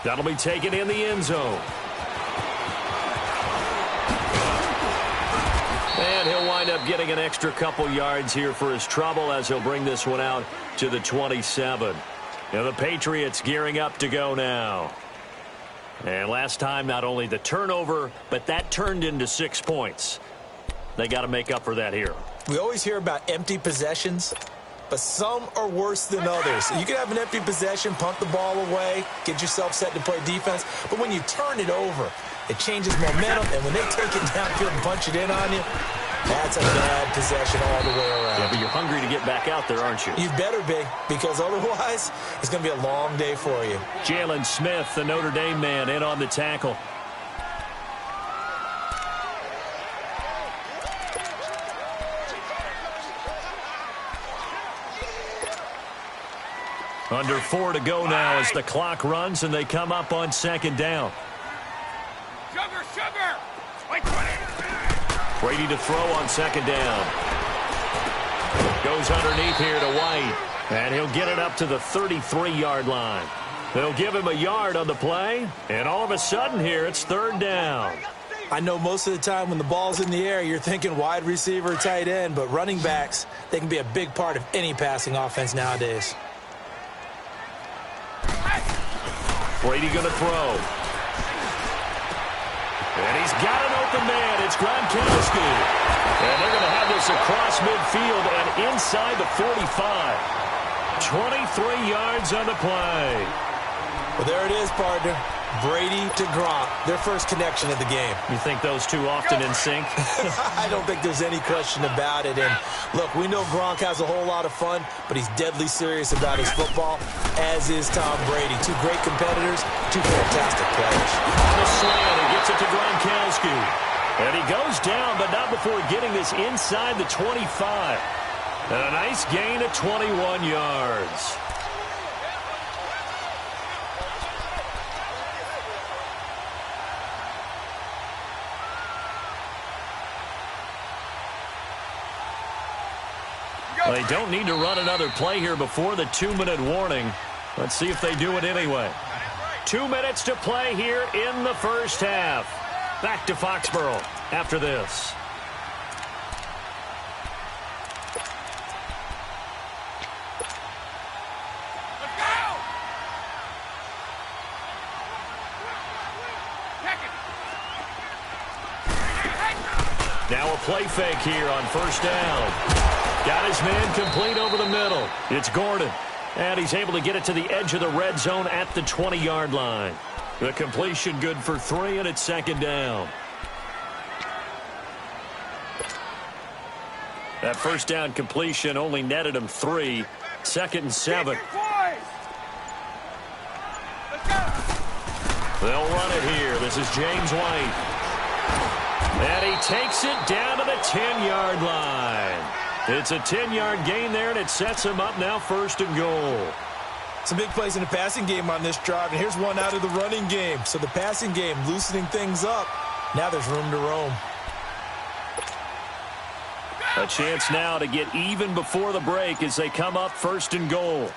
That'll be taken in the end zone. And he'll wind up getting an extra couple yards here for his trouble as he'll bring this one out to the 27. Now the Patriots gearing up to go now. And last time, not only the turnover, but that turned into 6 points. They got to make up for that here. We always hear about empty possessions, but some are worse than others. You can have an empty possession, punt the ball away, get yourself set to play defense, but when you turn it over, it changes momentum, and when they take it downfield and punch it in on you, that's a bad possession all the way around. Yeah, but you're hungry to get back out there, aren't you? You better be, because otherwise, it's going to be a long day for you. Jalen Smith, the Notre Dame man, in on the tackle. Under 4 to go now as the clock runs and they come up on second down. Sugar! Brady to throw on second down. Goes underneath here to White. And he'll get it up to the 33-yard line. They'll give him a yard on the play. And all of a sudden here, it's third down. I know most of the time when the ball's in the air, you're thinking wide receiver, tight end. But running backs, they can be a big part of any passing offense nowadays. Brady going to throw. And he's got an open man. It's Gronkowski. And they're going to have this across midfield and inside the 45. 23 yards on the play. Well, there it is, partner. Brady to Gronk, their first connection of the game. You think those two often in sync? I don't think there's any question about it. And look, we know Gronk has a whole lot of fun, but he's deadly serious about his football, as is Tom Brady. Two great competitors, two fantastic players. On the slant, he gets it to Gronkowski. And he goes down, but not before getting this inside the 25. And a nice gain of 21 yards. They don't need to run another play here before the 2-minute warning. Let's see if they do it anyway. 2 minutes to play here in the first half. Back to Foxborough after this. Now a play fake here on first down. Got his man complete over the middle. It's Gordon. And he's able to get it to the edge of the red zone at the 20-yard line. The completion good for 3, and it's second down. That first down completion only netted him 3. 2nd and 7. They'll run it here. This is James White. And he takes it down to the 10-yard line. It's a 10-yard gain there, and it sets him up now 1st and goal. Some big plays in the passing game on this drive, and here's one out of the running game. So the passing game loosening things up. Now there's room to roam. A chance now to get even before the break as they come up 1st and goal.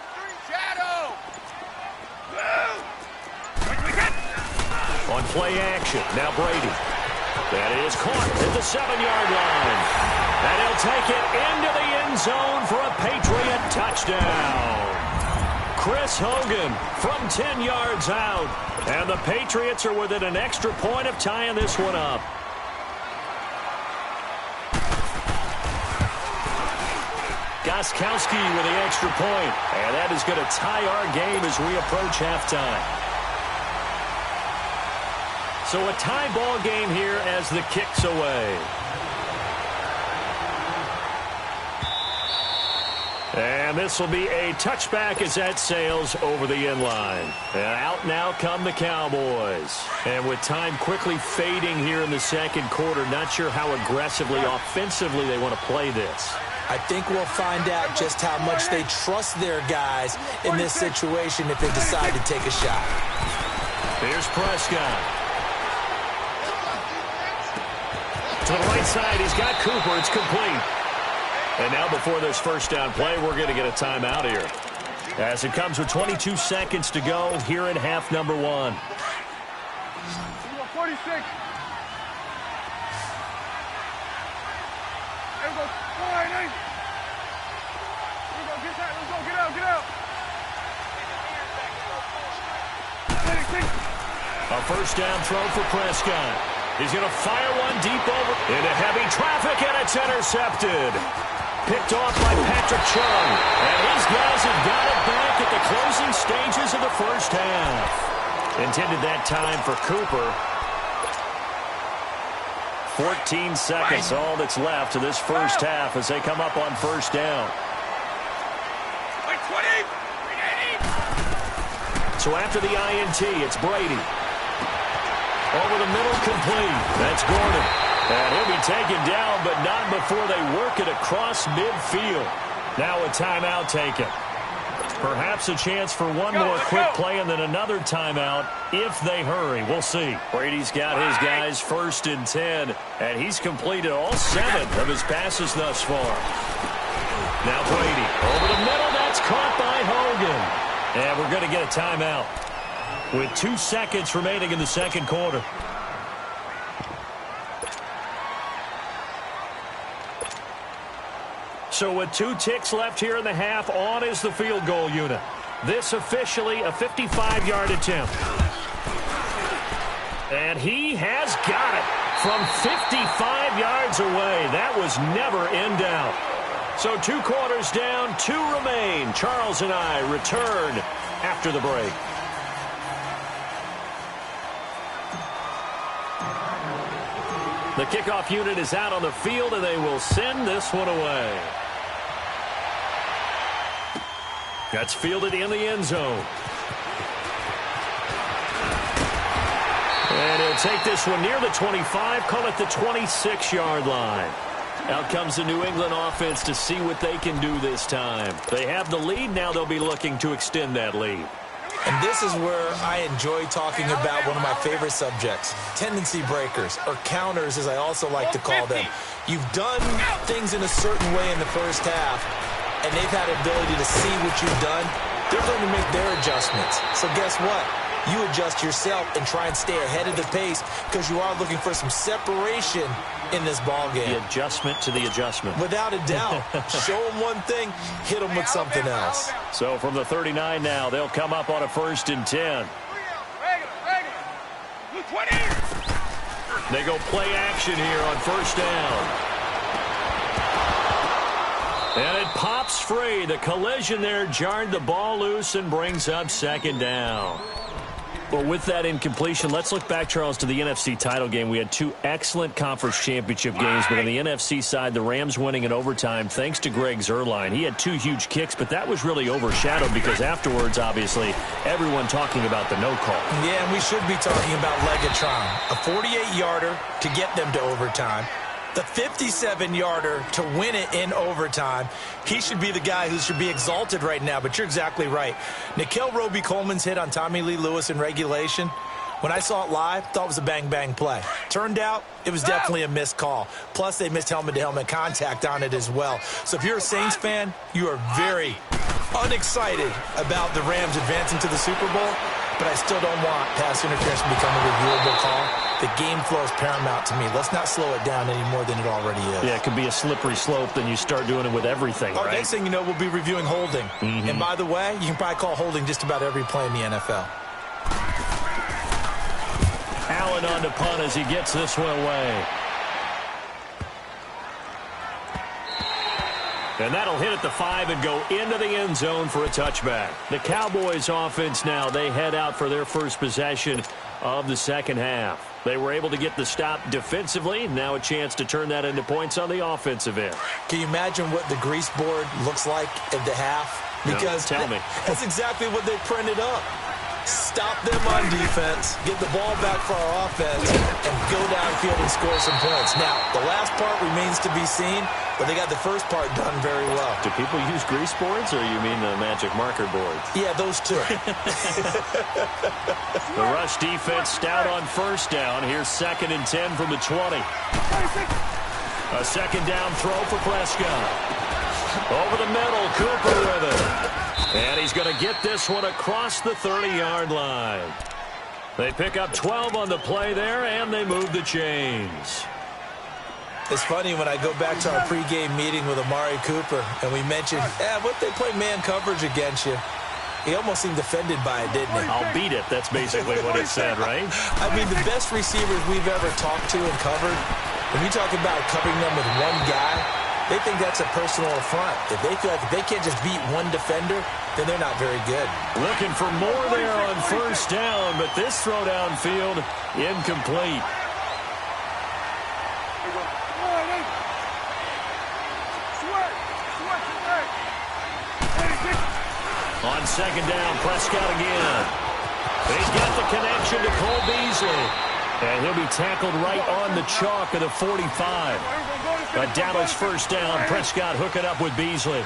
On play action, now Brady. That is caught at the 7-yard line. And he'll take it into the end zone for a Patriot touchdown. Chris Hogan from 10 yards out. And the Patriots are within an extra point of tying this one up. Gostkowski with the extra point. And that is going to tie our game as we approach halftime. So a tie ball game here as the kick's away. And this will be a touchback as that sails over the end line. And out now come the Cowboys. And with time quickly fading here in the second quarter, not sure how aggressively, offensively they want to play this. I think we'll find out just how much they trust their guys in this situation if they decide to take a shot. Here's Prescott. To the right side, he's got Cooper. It's complete. And now before this first down play, we're going to get a timeout here. As it comes with 22 seconds to go here in half number 1. 46. There we go. 49. Here we go. Get that. Let's go. Get out. Get out. A first down throw for Prescott. He's going to fire one deep over into heavy traffic, and it's intercepted. Picked off by Patrick Chung. And his guys have got it back at the closing stages of the first half. Intended that time for Cooper. 14 seconds, all that's left to this first half as they come up on first down. So after the INT, it's Brady. Over the middle, complete. That's Gordon. And he'll be taken down, but not before they work it across midfield. Now a timeout taken. Perhaps a chance for one more quick play and then another timeout if they hurry. We'll see. Brady's got his guys 1st and 10, and he's completed all 7 of his passes thus far. Now Brady over the middle. That's caught by Hogan. And we're going to get a timeout with 2 seconds remaining in the second quarter. So with 2 ticks left here in the half, on is the field goal unit. This officially a 55-yard attempt. And he has got it from 55 yards away. That was never in doubt. So 2 quarters down, 2 remain. Charles and I return after the break. The kickoff unit is out on the field, and they will send this one away. That's fielded in the end zone. And he'll take this one near the 25, call it the 26-yard line. Out comes the New England offense to see what they can do this time. They have the lead. Now they'll be looking to extend that lead. And this is where I enjoy talking about one of my favorite subjects, tendency breakers, or counters as I also like to call them. You've done things in a certain way in the first half, and they've had the ability to see what you've done. They're going to make their adjustments. So guess what? You adjust yourself and try and stay ahead of the pace because you are looking for some separation in this ball game. The adjustment to the adjustment. Without a doubt. Show them one thing, hit them with something else. So from the 39 now, they'll come up on a 1st and 10. They go play action here on 1st down. And it pops free. The collision there jarred the ball loose and brings up 2nd down. Well, with that incompletion, let's look back, Charles, to the NFC title game. We had 2 excellent conference championship games, but on the NFC side, the Rams winning in overtime thanks to Greg Zuerlein. He had 2 huge kicks, but that was really overshadowed because afterwards, obviously, everyone talking about the no call. Yeah, and we should be talking about Legatron. A 48-yarder to get them to overtime. The 57-yarder to win it in overtime. He should be the guy who should be exalted right now, but you're exactly right. Nickell Roby-Coleman's hit on Tommy Lee Lewis in regulation, when I saw it live, thought it was a bang-bang play. Turned out, it was definitely a missed call. Plus, they missed helmet-to-helmet contact on it as well. So if you're a Saints fan, you are very unexcited about the Rams advancing to the Super Bowl, but I still don't want pass interference to become a reviewable call. The game flow is paramount to me. Let's not slow it down any more than it already is. Yeah, it could be a slippery slope, then you start doing it with everything, right? Next thing you know, we'll be reviewing holding. And by the way, you can probably call holding just about every play in the NFL. Allen on to punt as he gets this one away. And that'll hit at the 5 and go into the end zone for a touchback. The Cowboys offense now, they head out for their first possession of the second half. They were able to get the stop defensively. Now a chance to turn that into points on the offensive end. Can you imagine what the grease board looks like at the half? Because no, tell me. That's exactly what they printed up. Stop them on defense, get the ball back for our offense, and go downfield and score some points. Now, the last part remains to be seen, but they got the first part done very well. Do people use grease boards, or you mean the magic marker boards? Yeah, those two. The rush defense stout on 1st down. Here's 2nd and 10 from the 20. A 2nd down throw for Prescott. Over the middle, Cooper with it. And he's going to get this one across the 30-yard line. They pick up 12 on the play there, and they move the chains. It's funny when I go back to our pregame meeting with Amari Cooper, and we mentioned, what they play man coverage against you. He almost seemed offended by it, didn't he? I'll beat it. That's basically what he said, right? I mean, the best receivers we've ever talked to and covered, when you talk about covering them with one guy, they think that's a personal affront. If they feel like if they can't just beat one defender, then they're not very good. Looking for more there on 1st down, but this throw downfield incomplete. On 2nd down, Prescott again. He's got the connection to Cole Beasley. And he'll be tackled right on the chalk of the 45. A Dallas 1st down. Prescott hooking up with Beasley.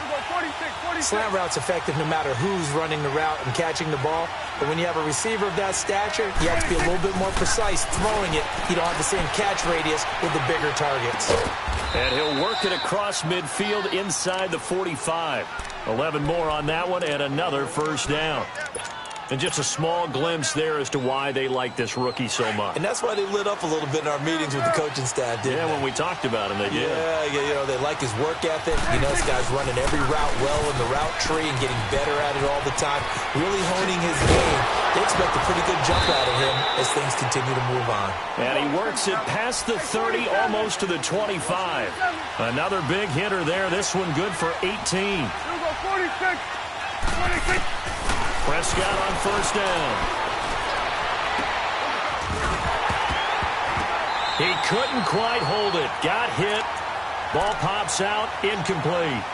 Slant route's effective no matter who's running the route and catching the ball. But when you have a receiver of that stature, you have to be a little bit more precise throwing it. You don't have the same catch radius with the bigger targets. And he'll work it across midfield inside the 45. 11 more on that one and another 1st down. And just a small glimpse there as to why they like this rookie so much. And that's why they lit up a little bit in our meetings with the coaching staff, didn't they? When we talked about him, they did. Yeah, they like his work ethic. You know, this guy's running every route well in the route tree and getting better at it all the time, really honing his game. They expect a pretty good jump out of him as things continue to move on. And he works it past the 30, almost to the 25. Another big hitter there. This one good for 18. 46. Prescott on 1st down. He couldn't quite hold it. Got hit. Ball pops out. Incomplete.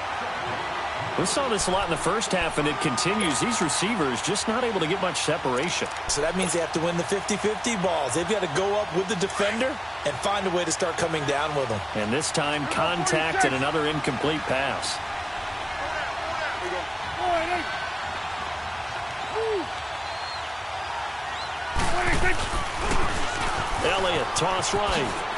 We saw this a lot in the first half, and it continues. These receivers just not able to get much separation. So that means they have to win the 50-50 balls. They've got to go up with the defender and find a way to start coming down with them. And this time, contact and another incomplete pass. Elliott, toss right.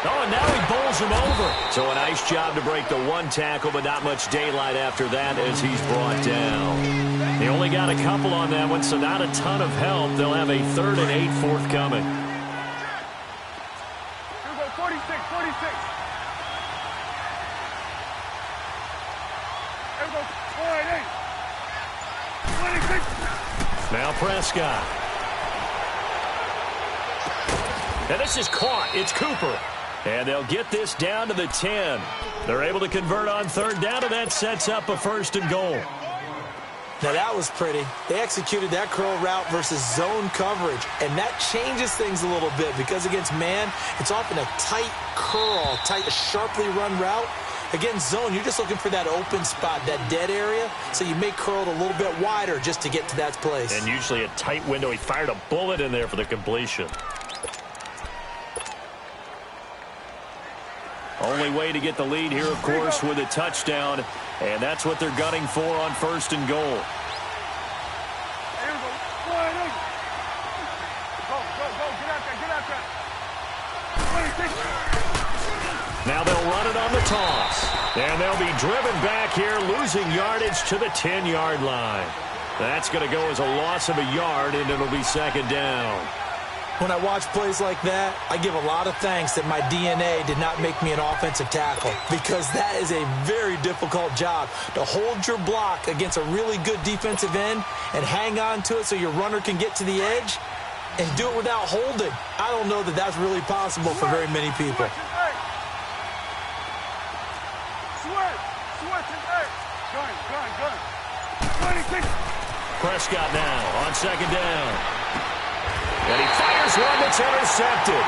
Oh, and now he bowls him over. So a nice job to break the one tackle, but not much daylight after that as he's brought down. They only got a couple on that one, so not a ton of help. They'll have a 3rd and 8 forthcoming. Here we go, 46. Here we go, 26. Now Prescott. And this is caught. It's Cooper. And they'll get this down to the 10. They're able to convert on 3rd down, and that sets up a 1st and goal. Now that was pretty. They executed that curl route versus zone coverage, and that changes things a little bit because against man, it's often a tight curl, a sharply run route. Against zone, you're just looking for that open spot, that dead area, so you may curl it a little bit wider just to get to that place. And usually a tight window. He fired a bullet in there for the completion. Only way to get the lead here, of course, with a touchdown. And that's what they're gunning for on 1st and goal. Here we go. Go. Get out there. 26. Now they'll run it on the toss. And they'll be driven back here, losing yardage to the 10-yard line. That's going to go as a loss of a yard, and it'll be 2nd down. When I watch plays like that, I give a lot of thanks that my DNA did not make me an offensive tackle, because that is a very difficult job to hold your block against a really good defensive end and hang on to it so your runner can get to the edge and do it without holding. I don't know that that's really possible for very many people. Gun. 26. Prescott now on 2nd down. And he fires one that's intercepted.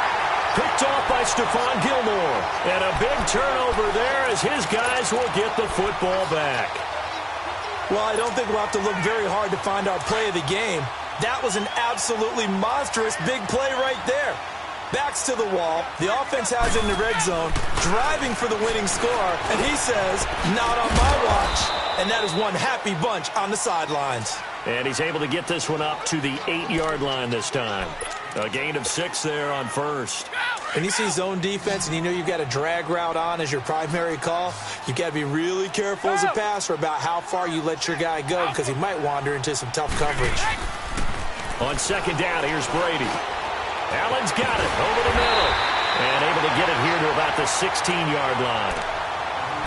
Picked off by Stephon Gilmore. And a big turnover there as his guys will get the football back. Well, I don't think we'll have to look very hard to find our play of the game. That was an absolutely monstrous big play right there. Backs to the wall. The offense has it in the red zone, driving for the winning score. And he says, not on my watch. And that is one happy bunch on the sidelines. And he's able to get this one up to the 8-yard line this time. A gain of 6 there on 1st. When you see zone defense and you know you've got a drag route on as your primary call, you've got to be really careful as a passer about how far you let your guy go because he might wander into some tough coverage. On 2nd down, here's Brady. Allen's got it over the middle. And able to get it here to about the 16-yard line.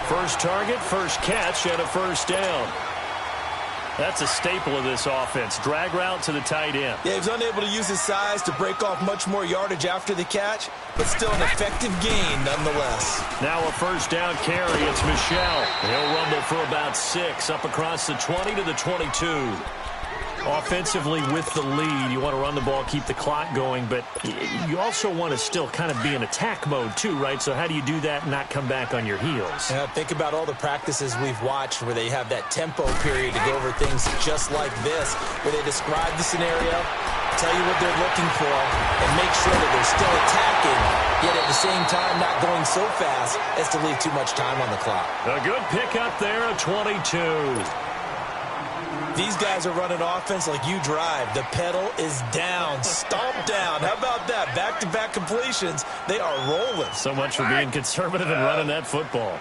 First target, first catch, and a 1st down. That's a staple of this offense. Drag route to the tight end. Yeah, he was unable to use his size to break off much more yardage after the catch, but still an effective gain nonetheless. Now a 1st down carry. It's Michel. He'll rumble for about 6 up across the 20 to the 22. Offensively with the lead, you want to run the ball, keep the clock going, but you also want to still kind of be in attack mode too, right? So how do you do that and not come back on your heels? Yeah, think about all the practices we've watched where they have that tempo period to go over things just like this, where they describe the scenario, tell you what they're looking for, and make sure that they're still attacking, yet at the same time not going so fast as to leave too much time on the clock. A good pickup there, a 22. These guys are running offense like you drive. The pedal is down, stomped down. How about that? Back-to-back completions. They are rolling. So much for being conservative and running that football.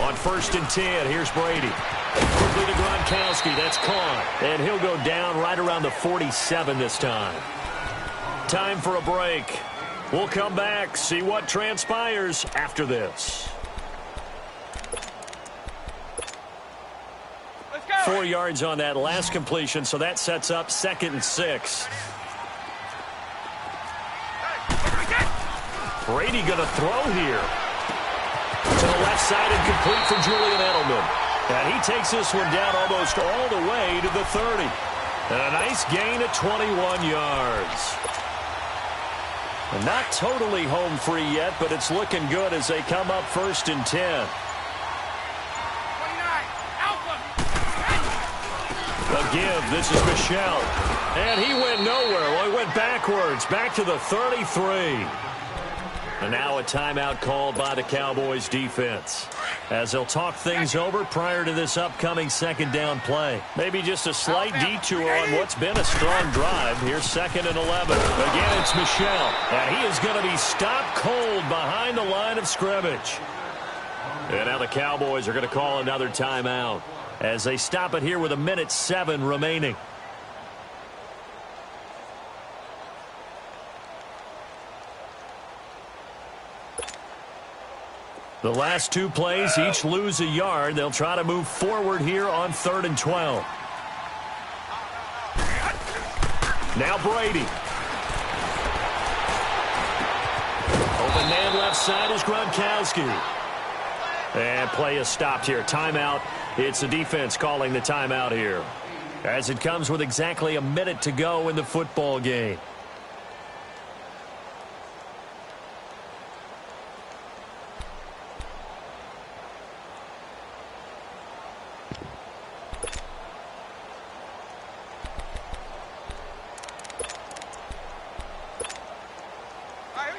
On 1st and 10, here's Brady. Quickly to Gronkowski. That's caught. And he'll go down right around the 47 this time. Time for a break. We'll come back, see what transpires after this. 4 yards on that last completion, so that sets up 2nd and 6. Brady going to throw here. To the left side and complete for Julian Edelman. And he takes this one down almost all the way to the 30. And a nice gain of 21 yards. And not totally home free yet, but it's looking good as they come up 1st and 10. A give. This is Michel. And he went nowhere. Well, he went backwards. Back to the 33. And now a timeout called by the Cowboys defense, as they'll talk things over prior to this upcoming 2nd down play. Maybe just a slight detour on what's been a strong drive. Here's 2nd and 11. Again, it's Michel. And he is going to be stopped cold behind the line of scrimmage. And now the Cowboys are going to call another timeout as they stop it here with 1:07 remaining. The last 2 plays each lose a yard. They'll try to move forward here on 3rd and 12. Now Brady. Open man left side is Gronkowski. And play is stopped here. Timeout. It's the defense calling the timeout here, as it comes with exactly a minute to go in the football game.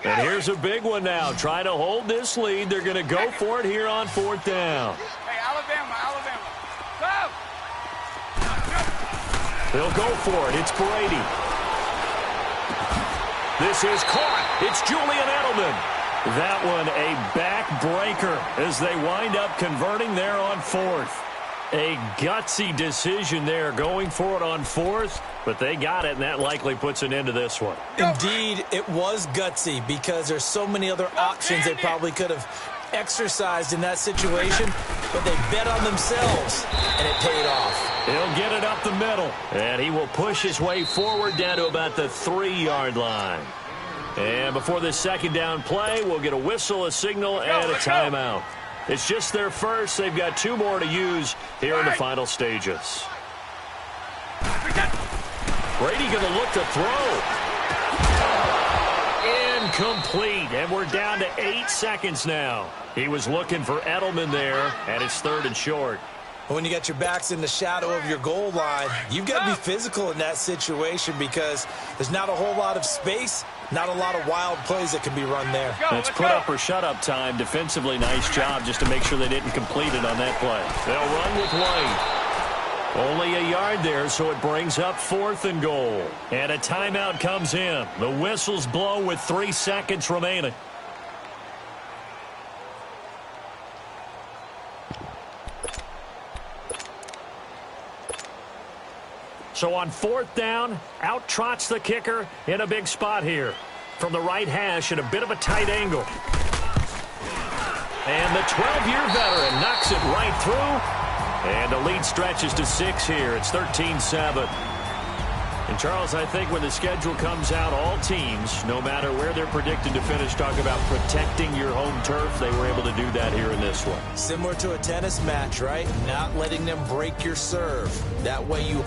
And here's a big one now. Trying to hold this lead. They're going to go for it here on 4th down. Hey, Alabama. Go! They'll go for it. It's Brady. This is caught. It's Julian Edelman. That one a backbreaker as they wind up converting there on 4th. A gutsy decision there, going for it on 4th, but they got it, and that likely puts an end to this one. Indeed, it was gutsy because there's so many other options they probably could have exercised in that situation, but they bet on themselves, and it paid off. He'll get it up the middle, and he will push his way forward down to about the 3-yard line. And before this 2nd down play, we'll get a whistle, a signal, and a timeout. It's just their first. They've got 2 more to use here in the final stages. Brady going to look to throw. Incomplete, and we're down to 8 seconds now. He was looking for Edelman there, and it's 3rd and short. When you got your backs in the shadow of your goal line, you've got to be physical in that situation because there's not a whole lot of space, not a lot of wild plays that can be run there. That's put up or shut up time. Defensively, nice job just to make sure they didn't complete it on that play. They'll run with White. Only a yard there, so it brings up 4th and goal. And a timeout comes in. The whistles blow with 3 seconds remaining. So on 4th down, out trots the kicker in a big spot here. From the right hash at a bit of a tight angle. And the 12-year veteran knocks it right through. And the lead stretches to 6 here. It's 13-7. And, Charles, I think when the schedule comes out, all teams, no matter where they're predicted to finish, talk about protecting your home turf. They were able to do that here in this one. Similar to a tennis match, right? Not letting them break your serve. That way you